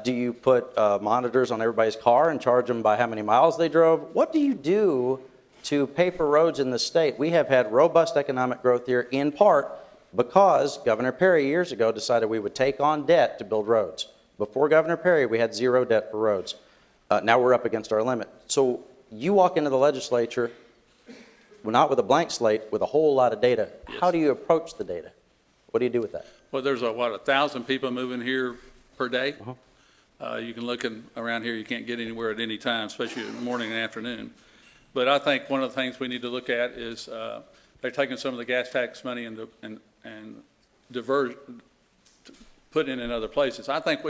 do you put monitors on everybody's car and charge them by how many miles they drove? What do you do to pay for roads in the state? We have had robust economic growth here in part because Governor Perry years ago decided we would take on debt to build roads. Before Governor Perry, we had zero debt for roads. Now we're up against our limit. So you walk into the legislature, well, not with a blank slate, with a whole lot of data.
Yes.
How do you approach the data? What do you do with that?
Well, there's 1,000 people moving here per day. You can look around here, you can't get anywhere at any time, especially in the morning and afternoon. But I think one of the things we need to look at is they're taking some of the gas tax money and putting it in other places. I think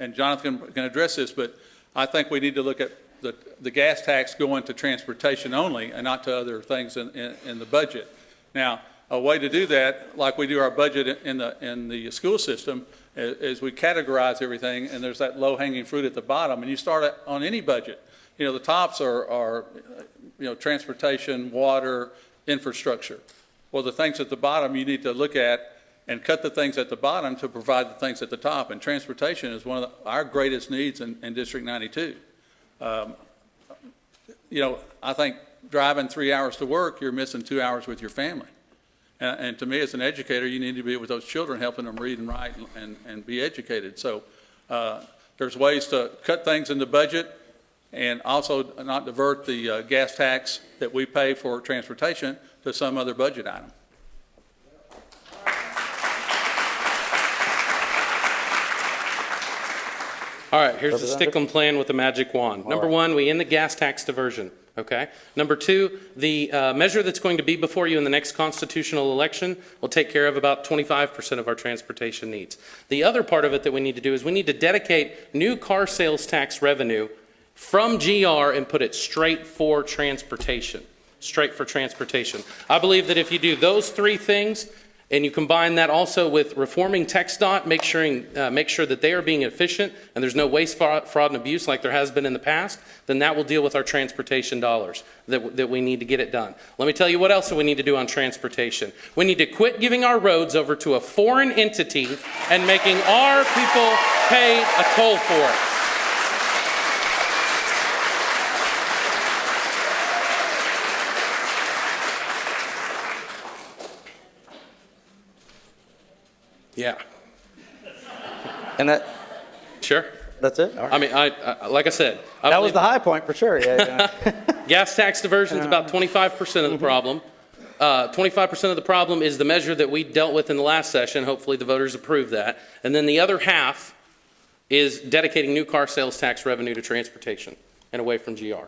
and Jonathan can address this, but I think we need to look at the gas tax going to transportation only and not to other things in the budget. Now, a way to do that, like we do our budget in the school system, is we categorize everything, and there's that low-hanging fruit at the bottom, and you start on any budget. You know, the tops are transportation, water, infrastructure. Well, the things at the bottom you need to look at and cut the things at the bottom to provide the things at the top. And transportation is one of our greatest needs in District 92. I think driving 3 hours to work, you're missing 2 hours with your family. And to me, as an educator, you need to be with those children, helping them read and write and be educated. So there's ways to cut things in the budget and also not divert the gas tax that we pay for transportation to some other budget item.
All right, here's the Stickland plan with the magic wand. Number one, we end the gas tax diversion, okay? Number two, the measure that's going to be before you in the next constitutional election will take care of about 25% of our transportation needs. The other part of it that we need to do is we need to dedicate new car sales tax revenue from GR and put it straight for transportation. Straight for transportation. I believe that if you do those three things, and you combine that also with reforming TxDOT, make sure that they are being efficient and there's no waste, fraud, and abuse like there has been in the past, then that will deal with our transportation dollars that we need to get it done. Let me tell you what else we need to do on transportation. We need to quit giving our roads over to a foreign entity and making our people pay a toll for it. Yeah.
And that,
sure.
that's it? All right.
I mean, I like I said,
That was the high point for sure. Yeah.
gas tax diversion is about 25% of the problem. 25% of the problem is the measure that we dealt with in the last session. Hopefully the voters approve that. And then the other half is dedicating new car sales tax revenue to transportation and away from GR.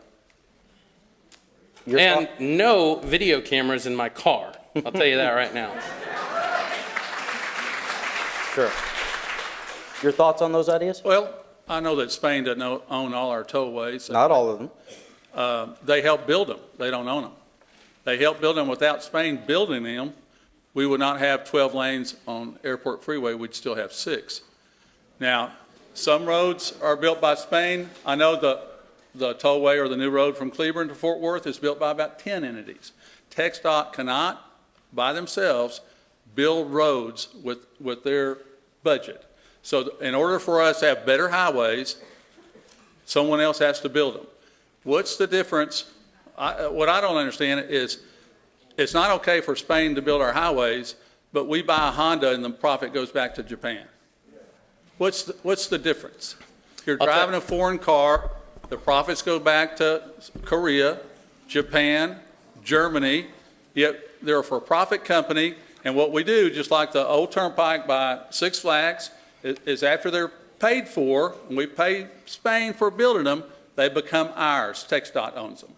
And no video cameras in my car. I'll tell you that right now.
Sure. Your thoughts on those ideas?
Well, I know that Spain doesn't own all our tollways.
Not all of them.
They help build them. They don't own them. They help build them. Without Spain building them, we would not have 12 lanes on Airport Freeway. We'd still have 6. Now, some roads are built by Spain. I know the tollway or the new road from Cleburne to Fort Worth is built by about 10 entities. TxDOT cannot, by themselves, build roads with their budget. So in order for us to have better highways, someone else has to build them. What's the difference? What I don't understand is it's not okay for Spain to build our highways, but we buy a Honda and the profit goes back to Japan. What's the difference? You're driving a foreign car, the profits go back to Korea, Japan, Germany, yet they're a for-profit company. And what we do, just like the old turnpike by Six Flags, is after they're paid for, and we pay Spain for building them, they become ours. TxDOT owns them.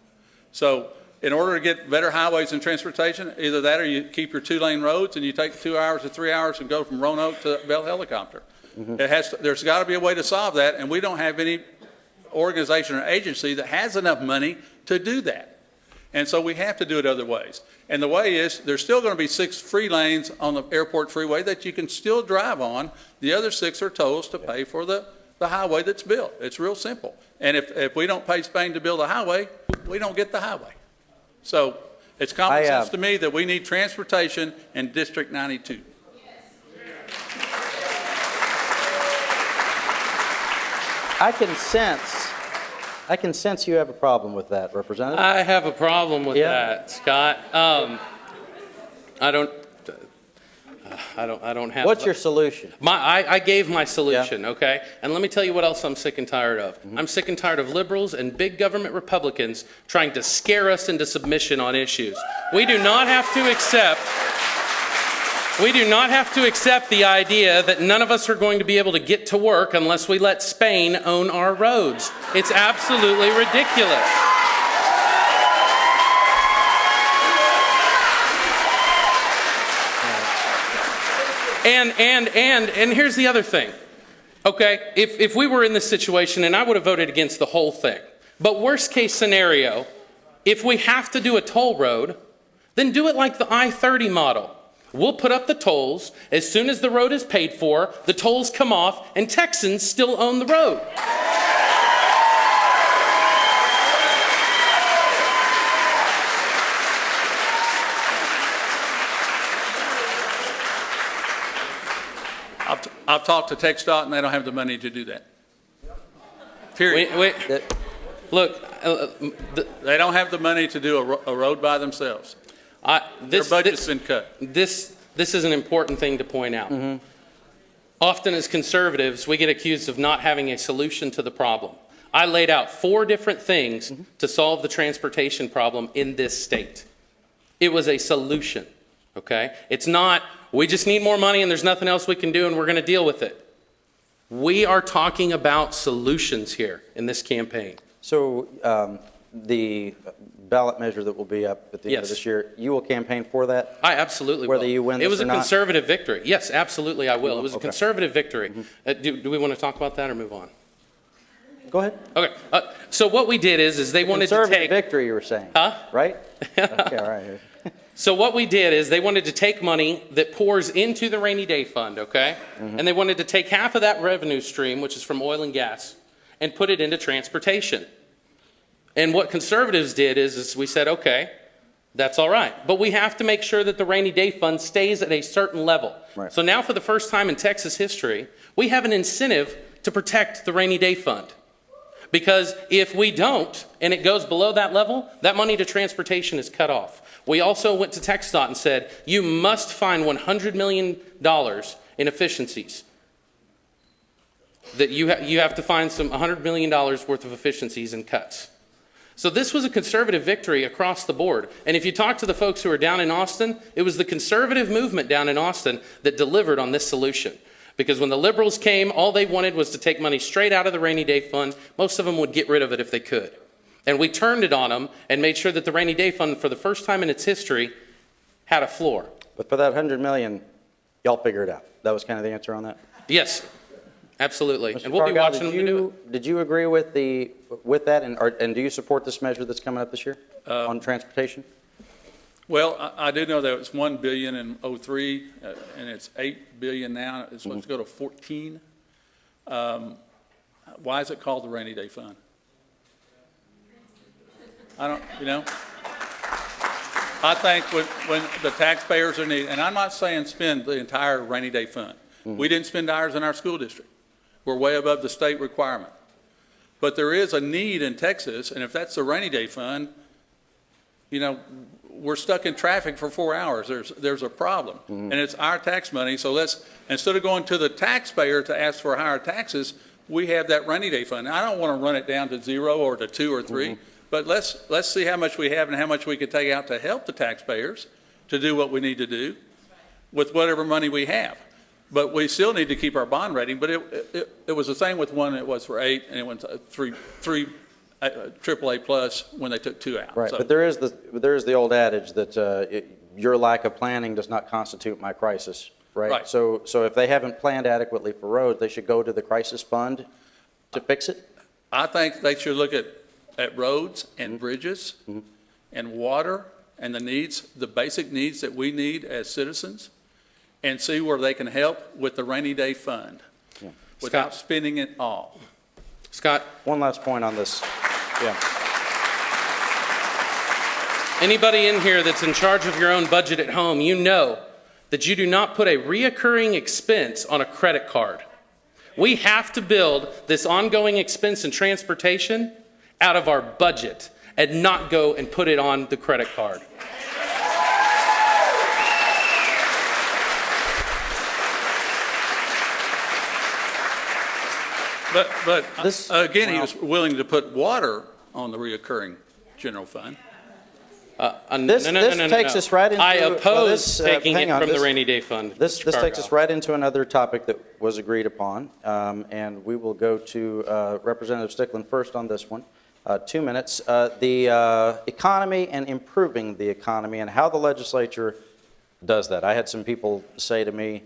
So in order to get better highways and transportation, either that or you keep your 2-lane roads and you take 2 hours or 3 hours and go from Roanoke to Bell Helicopter. Mm-hmm. There's got to be a way to solve that, and we don't have any organization or agency that has enough money to do that. And so we have to do it other ways. And the way is, there's still going to be 6 free lanes on the Airport Freeway that you can still drive on. The other 6 are tolls to pay for the highway that's built. It's real simple. And if we don't pay Spain to build a highway, we don't get the highway. So It's common
I,
sense to me that we need transportation in District 92.
I can sense you have a problem with that, Representative.
I have a problem with that, Scott. I don't have.
What's your solution?
I gave my solution, okay? And let me tell you what else I'm sick and tired of. I'm sick and tired of liberals and big government Republicans trying to scare us into submission on issues. We do not have to accept the idea that none of us are going to be able to get to work unless we let Spain own our roads. It's absolutely ridiculous. And here's the other thing, okay? If we were in this situation, and I would have voted against the whole thing, but worst case scenario, if we have to do a toll road, then do it like the I-30 model. We'll put up the tolls. As soon as the road is paid for, the tolls come off, and Texans still own the road.
I've talked to TxDOT, and they don't have the money to do that. Period.
Look,
They don't have the money to do a road by themselves. Their budget's been cut.
This is an important thing to point out. Often as conservatives, we get accused of not having a solution to the problem. I laid out 4 different things to solve the transportation problem in this state. It was a solution, okay? It's not, we just need more money and there's nothing else we can do and we're going to deal with it. We are talking about solutions here in this campaign.
So the ballot measure that will be up at the end of this year, you will campaign for that?
I absolutely
Whether
will.
you win
it
this
was
or
a
not?
conservative victory. Yes, absolutely I will. It was a
Okay.
conservative victory. Do we want to talk about that or move on?
Go ahead.
Okay. So what we did is they wanted to
Conservative
take...
victory, you were saying.
Huh?
Right? Okay, all right.
So what we did is they wanted to take money that pours into the rainy day fund, okay? And they wanted to take half of that revenue stream, which is from oil and gas, and put it into transportation. And what conservatives did is we said, okay, that's all right. But we have to make sure that the rainy day fund stays at a certain level.
Right.
So now for the first time in Texas history, we have an incentive to protect the rainy day fund. Because if we don't, and it goes below that level, that money to transportation is cut off. We also went to TxDOT and said, you must find $100 million in efficiencies. That you have to find some $100 million worth of efficiencies and cuts. So this was a conservative victory across the board. And if you talk to the folks who are down in Austin, it was the conservative movement down in Austin that delivered on this solution. Because when the liberals came, all they wanted was to take money straight out of the rainy day fund. Most of them would get rid of it if they could. And we turned it on them and made sure that the rainy day fund, for the first time in its history, had a floor.
But for that $100 million, y'all figure it out. That was kind of the answer on that?
Yes, absolutely.
Mr.
And we'll be
Cargile,
watching them to do it.
Did you agree with that, and do you support this measure that's coming up this year on transportation?
Well, I do know that it was $1 billion in '03, and it's $8 billion now. It's supposed to go to 14. Why is it called the rainy day fund? I don't, I think when the taxpayers are needed, and I'm not saying spend the entire rainy day fund. We didn't spend ours in our school district. We're way above the state requirement. But there is a need in Texas, and if that's the rainy day fund, we're stuck in traffic for 4 hours. There's a problem. And it's our tax money, so let's, instead of going to the taxpayer to ask for higher taxes, we have that rainy day fund. Now, I don't want to run it down to 0 or to 2 or 3, but let's see how much we have and how much we can take out to help the taxpayers to do what we need to do with whatever money we have. But we still need to keep our bond rating, but it was the same with one, it was for 8, and it went to 3 AAA plus when they took 2 out.
Right,
So,
but there is the old adage that your lack of planning does not constitute my crisis, right?
Right.
So if they haven't planned adequately for roads, they should go to the crisis fund to fix it?
I think they should look at roads and bridges and water and the basic needs that we need as citizens, and see where they can help with the rainy day fund without
Scott.
spending it all.
Scott,
One last point on this. Yeah.
Anybody in here that's in charge of your own budget at home, you know that you do not put a reoccurring expense on a credit card. We have to build this ongoing expense in transportation out of our budget and not go and put it on the credit card.
But
This-
again, he
well-
was willing to put water on the reoccurring general fund.
This takes us right into-
I
well,
oppose
this,
taking
hang
it
on,
from the
this-
rainy day fund.
This
Mr.
takes us
Cargile.
right into another topic that was agreed upon, and we will go to Representative Stickland first on this one. 2 minutes. The economy and improving the economy and how the legislature does that. I had some people say to me,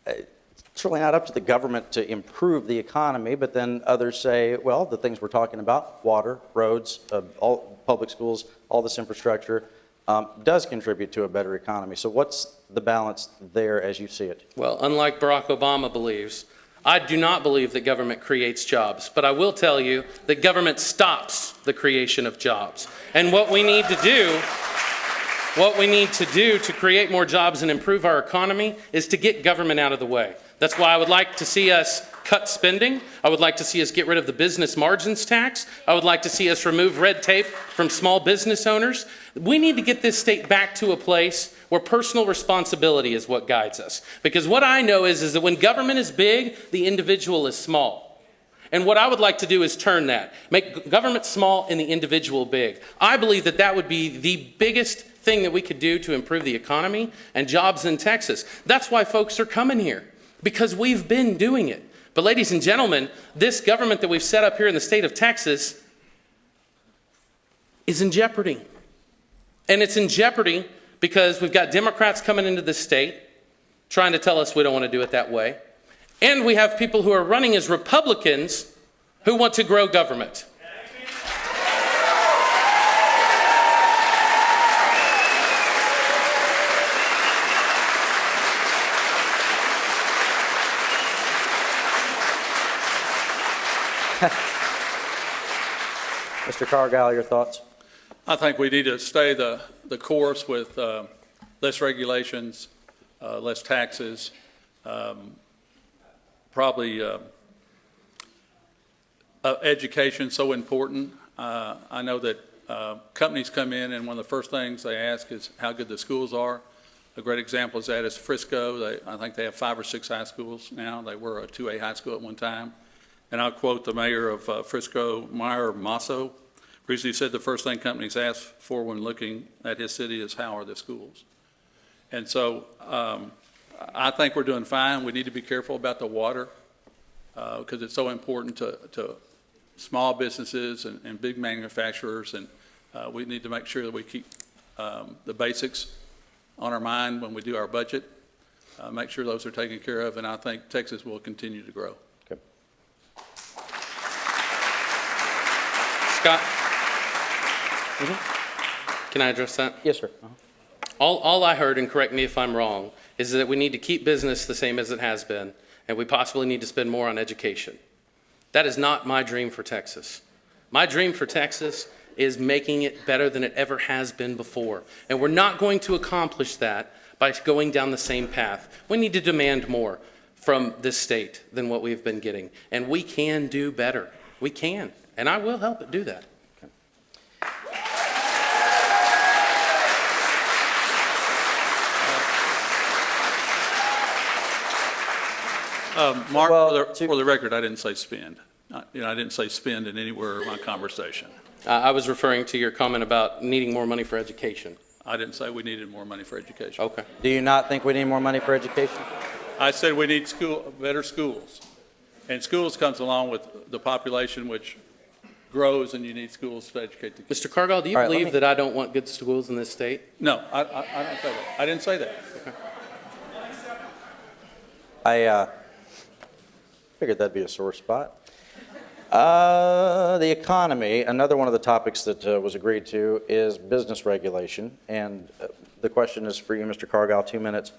it's really not up to the government to improve the economy, but then others say, well, the things we're talking about, water, roads, all public schools, all this infrastructure, does contribute to a better economy. So what's the balance there as you see it?
Well, unlike Barack Obama believes, I do not believe that government creates jobs, but I will tell you that government stops the creation of jobs. And what we need to do to create more jobs and improve our economy is to get government out of the way. That's why I would like to see us cut spending. I would like to see us get rid of the business margins tax. I would like to see us remove red tape from small business owners. We need to get this state back to a place where personal responsibility is what guides us. Because what I know is that when government is big, the individual is small. And what I would like to do is turn that, make government small and the individual big. I believe that that would be the biggest thing that we could do to improve the economy and jobs in Texas. That's why folks are coming here, because we've been doing it. But ladies and gentlemen, this government that we've set up here in the state of Texas is in jeopardy. And it's in jeopardy because we've got Democrats coming into this state trying to tell us we don't want to do it that way. And we have people who are running as Republicans who want to grow government.
Mr. Cargile, your thoughts?
I think we need to stay the course with less regulations, less taxes, probably education so important. I know that companies come in and one of the first things they ask is how good the schools are. A great example of that is Frisco. I think they have 5 or 6 high schools now. They were a 2A high school at one time. And I'll quote the mayor of Frisco, Meyer Masso, recently said the first thing companies ask for when looking at his city is how are the schools. And so I think we're doing fine. We need to be careful about the water because it's so important to small businesses and big manufacturers. And we need to make sure that we keep the basics on our mind when we do our budget, make sure those are taken care of. And I think Texas will continue to grow.
Scott? Can I address that?
Yes, sir.
All I heard, and correct me if I'm wrong, is that we need to keep business the same as it has been, and we possibly need to spend more on education. That is not my dream for Texas. My dream for Texas is making it better than it ever has been before. And we're not going to accomplish that by going down the same path. We need to demand more from this state than what we've been getting. And we can do better. We can. And I will help it do that.
Mark,
Well,
for the record, I didn't say spend. I didn't say spend in anywhere in my conversation.
I was referring to your comment about needing more money for education.
I didn't say we needed more money for education.
Okay.
Do you not think we need more money for education?
I said we need better schools. And schools comes along with the population, which grows, and you need schools to educate the kids.
Mr. Cargile, do you
All right, let
believe
me-
that I don't want good schools in this state?
No, I don't say that. I didn't say that.
I figured that'd be a sore spot. The economy, another one of the topics that was agreed to is business regulation. And the question is for you, Mr. Cargile, 2 minutes.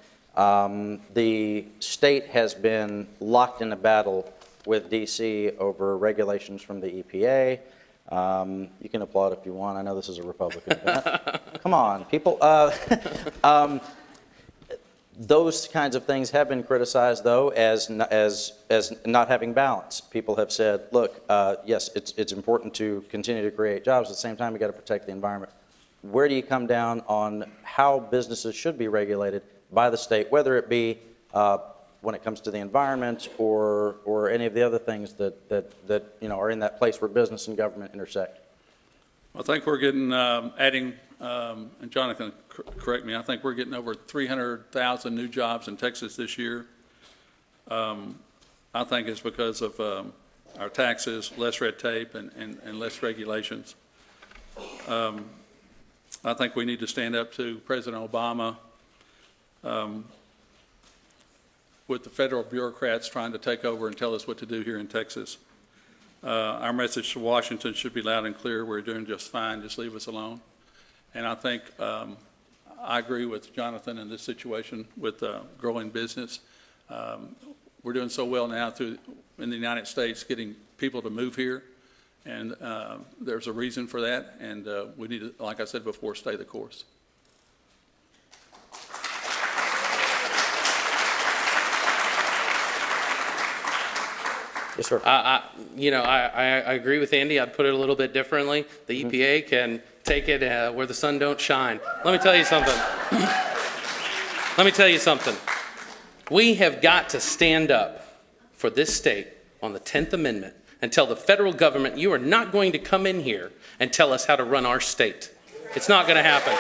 The state has been locked in a battle with D.C. over regulations from the EPA, You can applaud if you want. I know this is a Republican event. Come on, people. Those kinds of things have been criticized, though, as not having balance. People have said, look, yes, it's important to continue to create jobs. At the same time, you've got to protect the environment. Where do you come down on how businesses should be regulated by the state, whether it be when it comes to the environment or any of the other things that are in that place where business and government intersect?
I think we're getting, adding, and Jonathan, correct me, I think we're getting over 300,000 new jobs in Texas this year. I think it's because of our taxes, less red tape, and less regulations. I think we need to stand up to President Obama with the federal bureaucrats trying to take over and tell us what to do here in Texas. Our message to Washington should be loud and clear. We're doing just fine. Just leave us alone. And I think I agree with Jonathan in this situation with growing business. We're doing so well now in the United States getting people to move here. And there's a reason for that. And we need to, like I said before, stay the course.
Yes, sir.
I agree with Andy. I'd put it a little bit differently. The EPA can take it where the sun don't shine. Let me tell you something. We have got to stand up for this state on the 10th Amendment and tell the federal government, you are not going to come in here and tell us how to run our state. It's not going to happen.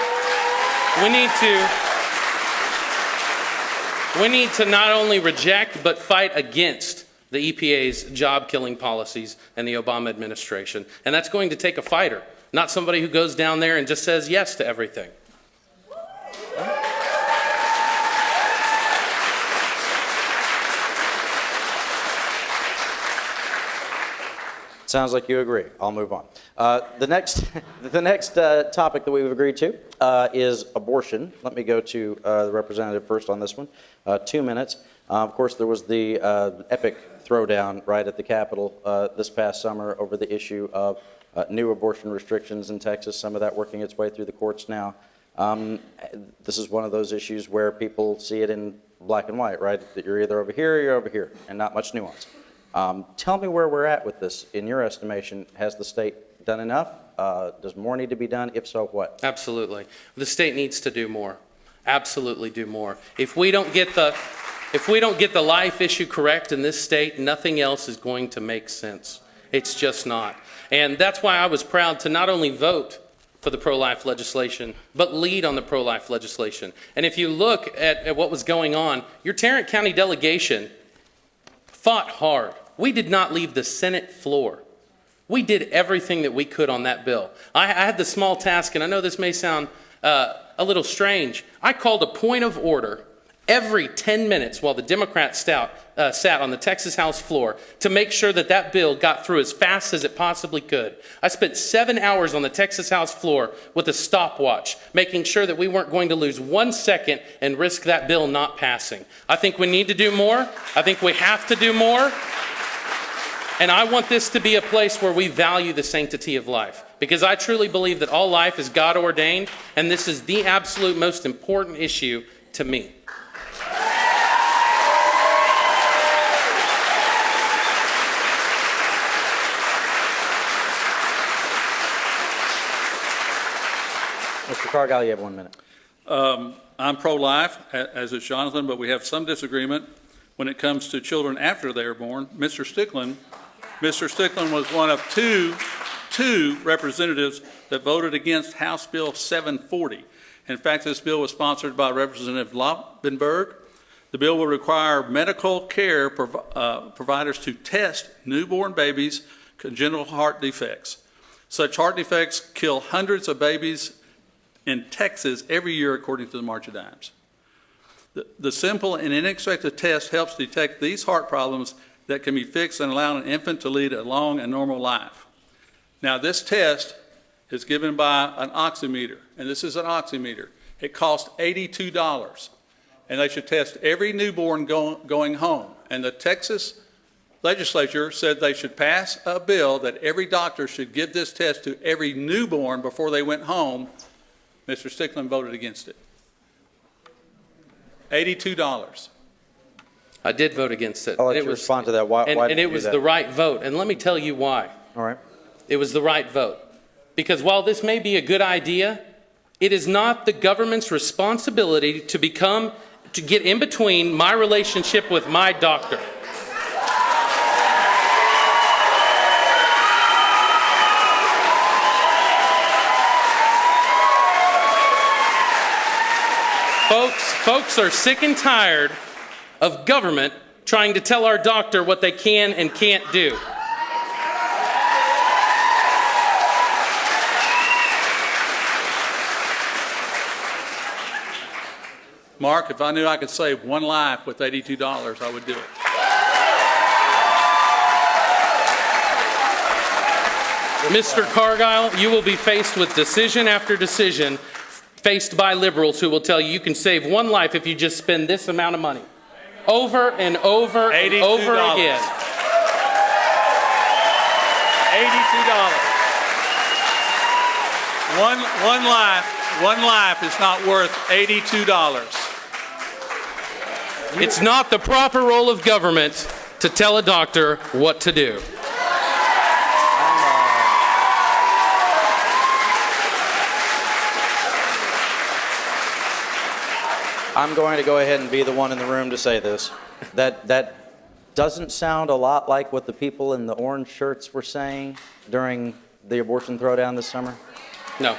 We need to not only reject but fight against the EPA's job-killing policies and the Obama administration. And that's going to take a fighter, not somebody who goes down there and just says yes to everything.
Sounds like you agree. I'll move on. The next topic that we've agreed to is abortion. Let me go to the representative first on this one. 2 minutes. Of course, there was the epic throwdown right at the Capitol this past summer over the issue of new abortion restrictions in Texas, some of that working its way through the courts now. This is one of those issues where people see it in black and white, right? That you're either over here or you're over here, and not much nuance. Tell me where we're at with this. In your estimation, has the state done enough? Does more need to be done? If so, what?
Absolutely. The state needs to do more. Absolutely do more. If we don't get the life issue correct in this state, nothing else is going to make sense. It's just not. And that's why I was proud to not only vote for the pro-life legislation, but lead on the pro-life legislation. And if you look at what was going on, your Tarrant County delegation fought hard. We did not leave the Senate floor. We did everything that we could on that bill. I had the small task, and I know this may sound a little strange. I called a point of order every 10 minutes while the Democrats sat on the Texas House floor to make sure that bill got through as fast as it possibly could. I spent 7 hours on the Texas House floor with a stopwatch, making sure that we weren't going to lose 1 second and risk that bill not passing. I think we need to do more. I think we have to do more. And I want this to be a place where we value the sanctity of life, because I truly believe that all life is God ordained, and this is the absolute most important issue to me.
Mr. Cargile, you have 1 minute.
I'm pro-life, as is Jonathan, but we have some disagreement when it comes to children after they are born. Mr. Stickland was one of two representatives that voted against House Bill 740. In fact, this bill was sponsored by Representative Lobbyist. The bill will require medical care providers to test newborn babies' congenital heart defects. Such heart defects kill hundreds of babies in Texas every year, according to the March of Dimes. The simple and inexpensive test helps detect these heart problems that can be fixed and allow an infant to lead a long and normal life. Now, this test is given by an oximeter, and this is an oximeter. It costs $82, and they should test every newborn going home. And the Texas legislature said they should pass a bill that every doctor should give this test to every newborn before they went home. Mr. Stickland voted against it. $82.
I did vote against it.
I'll let
And
you
it was-
respond to that. Why
And
did
it
you do
was
that?
the right vote. And let me tell you why.
All right.
It was the right vote. Because while this may be a good idea, it is not the government's responsibility to get in between my relationship with my doctor. Folks are sick and tired of government trying to tell our doctor what they can and can't do.
Mark, if I knew I could save one life with $82, I would do it.
Mr. Cargile, you will be faced with decision after decision faced by liberals who will tell you you can save one life if you just spend this amount of money. Over and over and over
$82.
again.
$82. One life is not worth $82.
It's not the proper role of government to tell a doctor what to do.
I'm going to go ahead and be the one in the room to say this. That doesn't sound a lot like what the people in the orange shirts were saying during the abortion throwdown this summer.
No.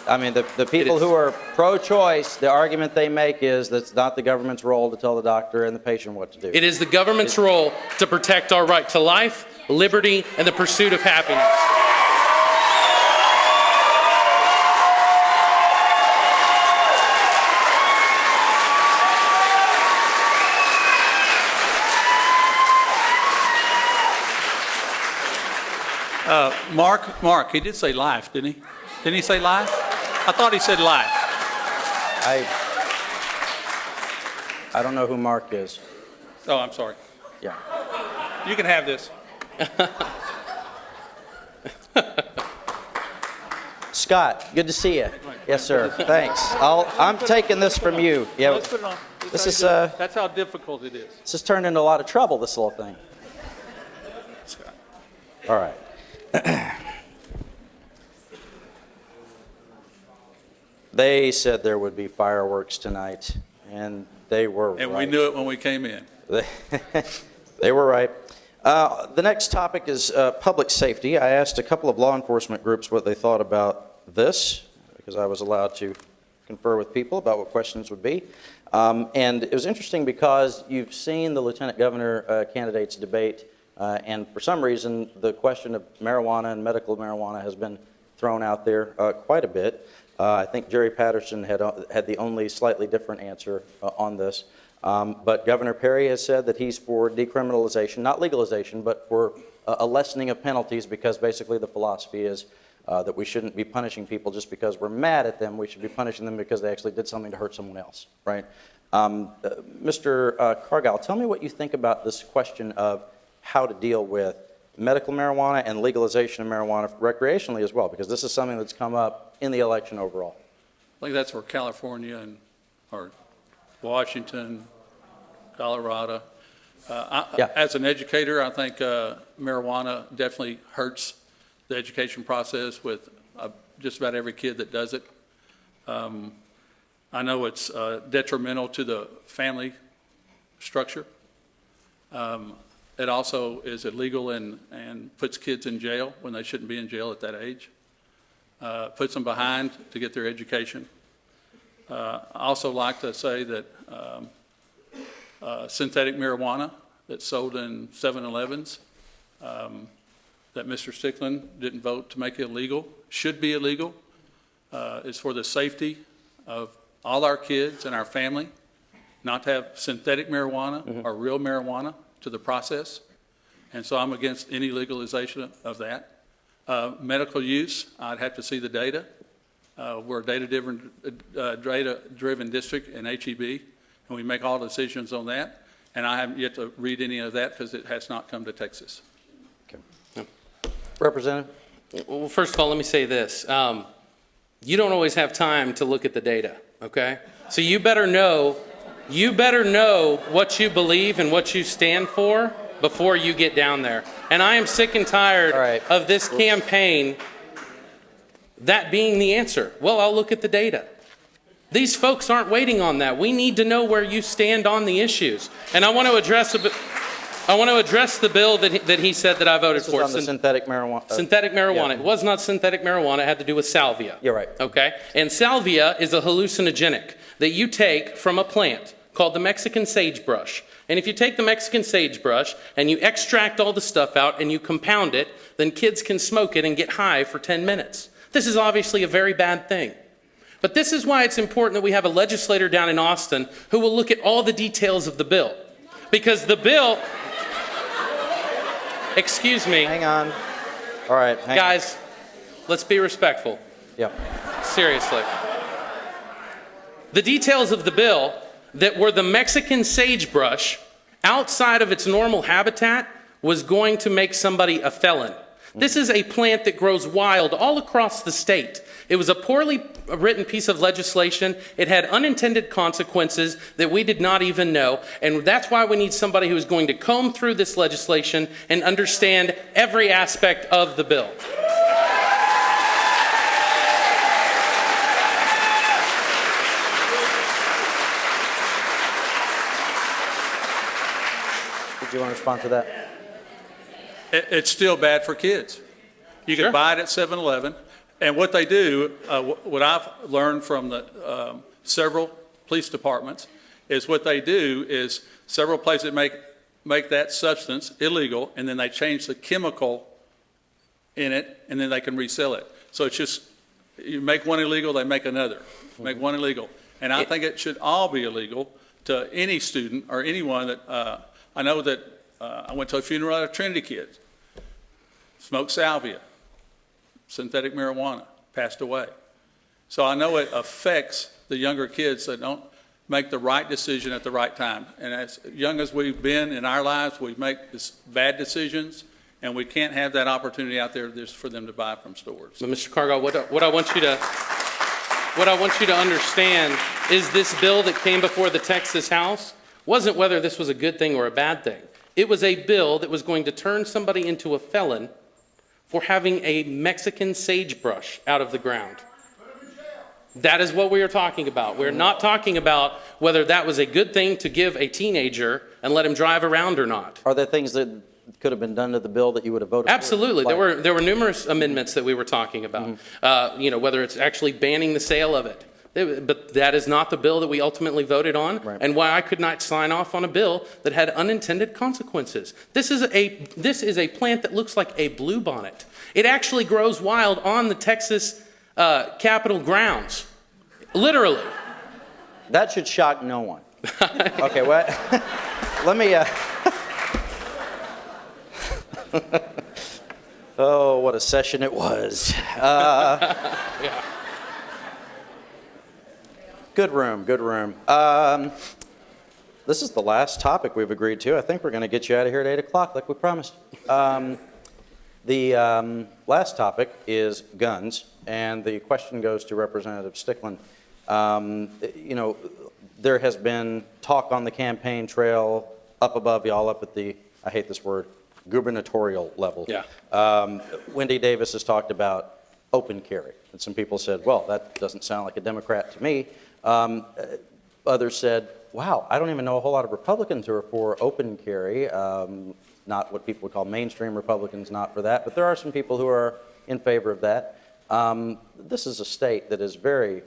I mean, the people who are pro-choice, the argument they make is that it's not the government's role to tell the doctor and the patient what to do.
It is the government's role to protect our right to life, liberty, and the pursuit of happiness.
Mark, he did say life, didn't he? Didn't he say life? I thought he said life.
I don't know who Mark is.
Oh, I'm sorry.
Yeah.
You can have this.
Scott, good to see you. Yes, sir. Thanks. I'm taking this from you. Yeah.
Let's put it on.
This is
That's how difficult it is.
this has turned into a lot of trouble, this little thing. All right. They said there would be fireworks tonight, and they were right.
And we knew it when we came in.
They were right. The next topic is public safety. I asked a couple of law enforcement groups what they thought about this, because I was allowed to confer with people about what questions would be. And it was interesting because you've seen the lieutenant governor candidates debate, and for some reason, the question of marijuana and medical marijuana has been thrown out there quite a bit. I think Jerry Patterson had the only slightly different answer on this. But Governor Perry has said that he's for decriminalization, not legalization, but for a lessening of penalties, because basically the philosophy is that we shouldn't be punishing people just because we're mad at them. We should be punishing them because they actually did something to hurt someone else, right? Mr. Cargile, tell me what you think about this question of how to deal with medical marijuana and legalization of marijuana recreationally as well, because this is something that's come up in the election overall.
I think that's where California or Washington, Colorado.
Yeah.
As an educator, I think marijuana definitely hurts the education process with just about every kid that does it. I know it's detrimental to the family structure. It also is illegal and puts kids in jail when they shouldn't be in jail at that age. Puts them behind to get their education. I also like to say that synthetic marijuana that's sold in 7-Elevens, that Mr. Stickland didn't vote to make it illegal, should be illegal, is for the safety of all our kids and our family, not to have synthetic marijuana or real marijuana to the process. And so I'm against any legalization of that. Medical use, I'd have to see the data. We're a data-driven district in HEB, and we make all decisions on that. and I haven't yet to read any of that because it has not come to Texas.
Representative?
Well, first of all, let me say this. You don't always have time to look at the data, okay? So you better know what you believe and what you stand for before you get down there. And I am sick and tired of this campaign that being the answer. Well, I'll look at the data. These folks aren't waiting on that. We need to know where you stand on the issues. And I want to address the bill that he said that I voted for.
On the synthetic marijuana.
Synthetic marijuana.
Yeah.
It was not synthetic marijuana. It had to do with salvia.
You're right.
Okay? And salvia is a hallucinogenic that you take from a plant called the Mexican sagebrush. And if you take the Mexican sagebrush and you extract all the stuff out and you compound it, then kids can smoke it and get high for 10 minutes. This is obviously a very bad thing. But this is why it's important that we have a legislator down in Austin who will look at all the details of the bill. Because the bill... Excuse me.
Hang on. All right.
Guys, let's be respectful.
Yeah.
Seriously. The details of the bill that were the Mexican sagebrush outside of its normal habitat was going to make somebody a felon. This is a plant that grows wild all across the state. It was a poorly written piece of legislation. It had unintended consequences that we did not even know. And that's why we need somebody who is going to comb through this legislation and understand every aspect of the bill.
Did you want to respond to that?
It's still bad for kids. You can buy it at 7-Eleven, and what they do, what I've learned from the several police departments, is what they do is several places make that substance illegal, and then they change the chemical in it, and then they can resell it. So it's just, you make one illegal, they make another. Make one illegal. And I think it should all be illegal to any student or anyone that, I know that I went to a funeral of Trinity kids, smoked salvia, synthetic marijuana, passed away. So I know it affects the younger kids that don't make the right decision at the right time. And as young as we've been in our lives, we make bad decisions, and we can't have that opportunity out there just for them to buy from stores.
But Mr. Cargile, what I want you to understand is this bill that came before the Texas House wasn't whether this was a good thing or a bad thing. It was a bill that was going to turn somebody into a felon for having a Mexican sagebrush out of the ground. That is what we are talking about. We're not talking about whether that was a good thing to give a teenager and let him drive around or not.
Are there things that could have been done to the bill that you would have voted
Absolutely.
for?
There were numerous amendments that we were talking about. Whether it's actually banning the sale of it. But that is not the bill that we ultimately voted on, and why I could not sign off on a bill that had unintended consequences. This is a plant that looks like a bluebonnet. It actually grows wild on the Texas Capitol grounds, literally.
That should shock no one. Okay, what? Let me. Oh, what a session it was.
Yeah.
Good room, good room. This is the last topic we've agreed to. I think we're going to get you out of here at 8 o'clock like we promised. The last topic is guns, and the question goes to Representative Stickland. There has been talk on the campaign trail up above y'all, up at the, I hate this word, gubernatorial level.
Yeah.
Wendy Davis has talked about open carry, and some people said, well, that doesn't sound like a Democrat to me. Others said, wow, I don't even know a whole lot of Republicans who are for open carry, not what people would call mainstream Republicans, not for that, but there are some people who are in favor of that. This is a state that is very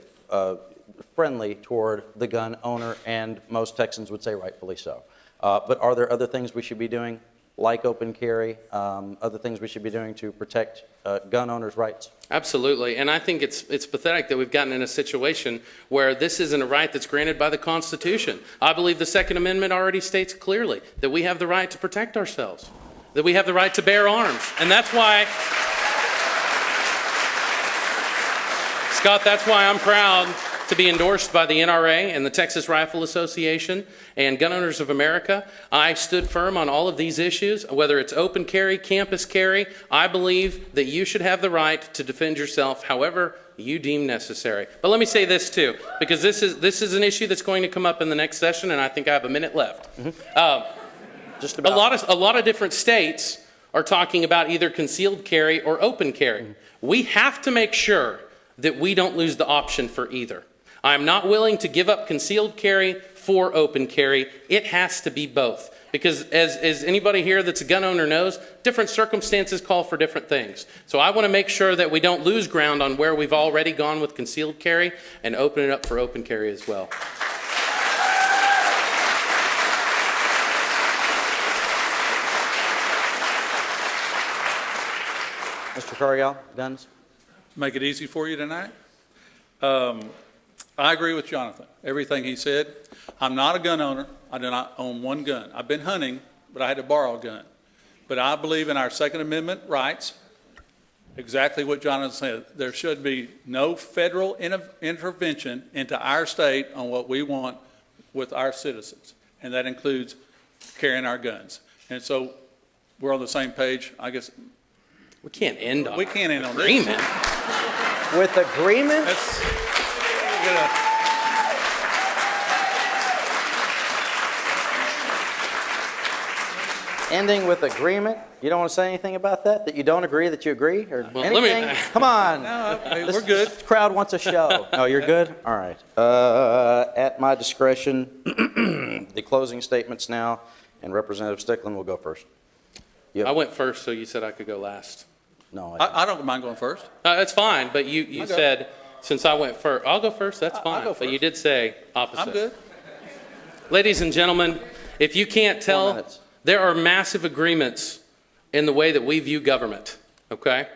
friendly toward the gun owner, and most Texans would say rightfully so. But are there other things we should be doing, like open carry, other things we should be doing to protect gun owners' rights?
Absolutely, and I think it's pathetic that we've gotten in a situation where this isn't a right that's granted by the Constitution. I believe the Second Amendment already states clearly that we have the right to protect ourselves, that we have the right to bear arms, and that's why, Scott, that's why I'm proud to be endorsed by the NRA and the Texas Rifle Association and Gun Owners of America. I stood firm on all of these issues, whether it's open carry, campus carry. I believe that you should have the right to defend yourself however you deem necessary. But let me say this too, because this is an issue that's going to come up in the next session, and I think I have a minute left.
Just about.
A lot of different states are talking about either concealed carry or open carry. We have to make sure that we don't lose the option for either. I'm not willing to give up concealed carry for open carry. It has to be both. Because as anybody here that's a gun owner knows, different circumstances call for different things. So I want to make sure that we don't lose ground on where we've already gone with concealed carry and open it up for open carry as well.
Mr. Cargile, guns?
Make it easy for you tonight. I agree with Jonathan, everything he said. I'm not a gun owner. I do not own one gun. I've been hunting, but I had to borrow a gun. But I believe in our Second Amendment rights, exactly what Jonathan said. There should be no federal intervention into our state on what we want with our citizens, and that includes carrying our guns. And so we're on the same page, I guess.
We can't end on
We can't end on this.
agreement.
With agreement? Ending with agreement? You don't want to say anything about that? That you don't agree, that you agree? Or
Well,
anything? Come on.
We're good.
This crowd wants a show. Oh, you're good? All right. At my discretion, the closing statements now, and Representative Stickland will go first.
I went first, so you said I could go last.
No,
I don't mind going first.
That's fine, but you said, since I went first, I'll go first, that's fine.
go
But you
first.
did say opposite.
I'm good.
Ladies and gentlemen, if you can't
4
tell,
minutes.
there are massive agreements in the way that we view government, okay?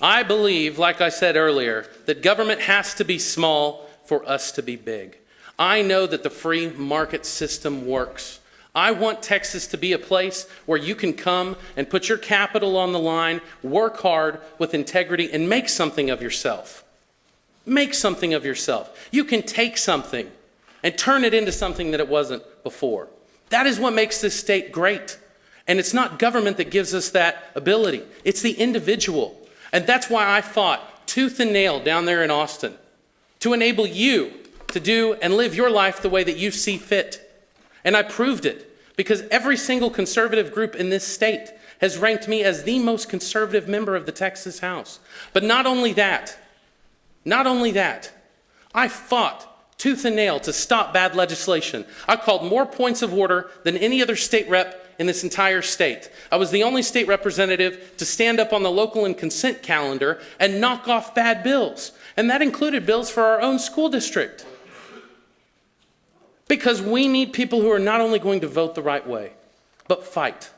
I believe, like I said earlier, that government has to be small for us to be big. I know that the free market system works. I want Texas to be a place where you can come and put your capital on the line, work hard with integrity, and make something of yourself. Make something of yourself. You can take something and turn it into something that it wasn't before. That is what makes this state great. And it's not government that gives us that ability. It's the individual. And that's why I fought tooth and nail down there in Austin to enable you to do and live your life the way that you see fit. And I proved it because every single conservative group in this state has ranked me as the most conservative member of the Texas House. But not only that, I fought tooth and nail to stop bad legislation. I called more points of order than any other state rep in this entire state. I was the only state representative to stand up on the local and consent calendar and knock off bad bills. And that included bills for our own school district. Because we need people who are not only going to vote the right way, but fight.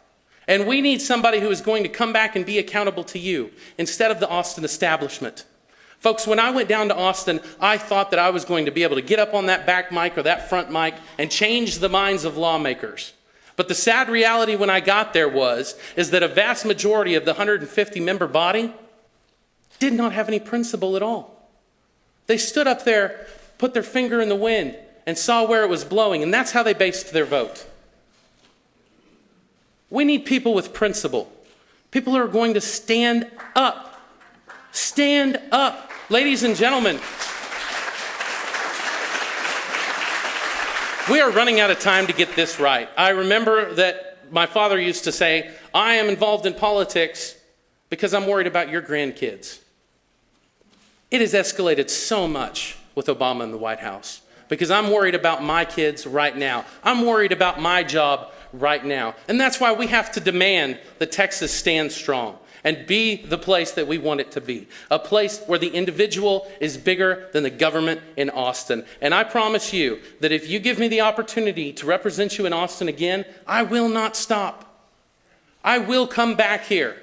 And we need somebody who is going to come back and be accountable to you instead of the Austin establishment. Folks, when I went down to Austin, I thought that I was going to be able to get up on that back mic or that front mic and change the minds of lawmakers. But the sad reality when I got there is that a vast majority of the 150-member body did not have any principle at all. They stood up there, put their finger in the wind, and saw where it was blowing, and that's how they based their vote. We need people with principle, people who are going to stand up. Stand up. Ladies and gentlemen, we are running out of time to get this right. I remember that my father used to say, I am involved in politics because I'm worried about your grandkids. It has escalated so much with Obama in the White House because I'm worried about my kids right now. I'm worried about my job right now. And that's why we have to demand that Texas stand strong and be the place that we want it to be, a place where the individual is bigger than the government in Austin. And I promise you that if you give me the opportunity to represent you in Austin again, I will not stop. I will come back here,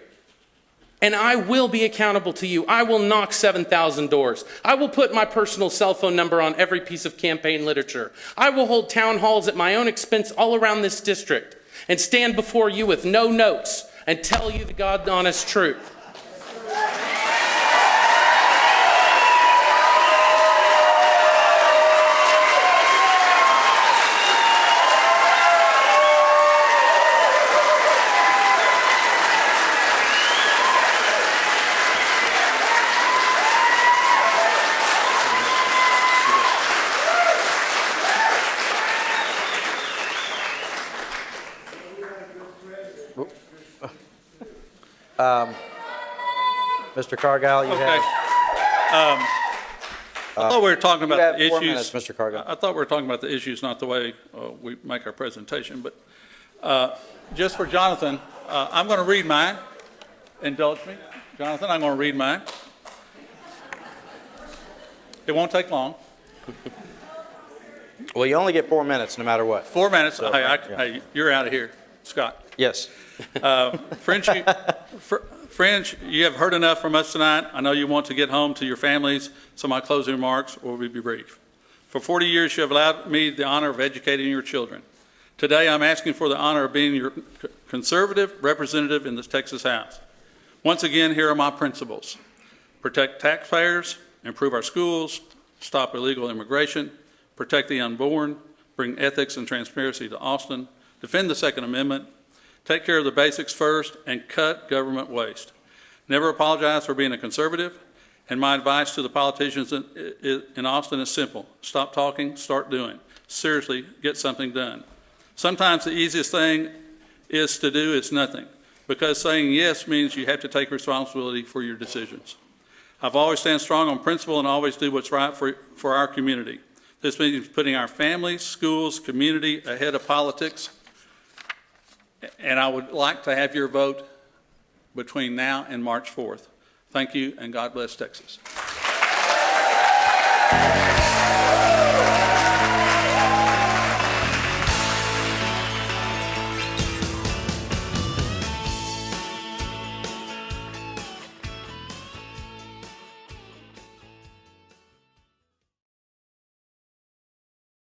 and I will be accountable to you. I will knock 7,000 doors. I will put my personal cell phone number on every piece of campaign literature. I will hold town halls at my own expense all around this district and stand before you with no notes and tell you the God-honest truth.
Mr. Cargile, you
Okay.
have,
I thought we were talking
you
about
have
the
4
issues.
minutes, Mr. Cargile.
I thought we were talking about the issues, not the way we make our presentation. But just for Jonathan, I'm going to read mine. Indulge me. Jonathan, I'm going to read mine. It won't take long.
Well, you only get 4 minutes no matter what.
4 minutes.
So,
Hey, you're out of here, Scott.
Yes.
Friends, you have heard enough from us tonight. I know you want to get home to your families, so my closing remarks will be brief. For 40 years, you have allowed me the honor of educating your children. Today, I'm asking for the honor of being your conservative representative in this Texas House. Once again, here are my principles. Protect taxpayers, improve our schools, stop illegal immigration, protect the unborn, bring ethics and transparency to Austin, defend the Second Amendment, take care of the basics first, and cut government waste. Never apologize for being a conservative, and my advice to the politicians in Austin is simple. Stop talking, start doing. Seriously, get something done. Sometimes the easiest thing is to do is nothing, because saying yes means you have to take responsibility for your decisions. I've always stand strong on principle and always do what's right for our community. This means putting our families, schools, community ahead of politics. And I would like to have your vote between now and March 4th. Thank you, and God bless Texas.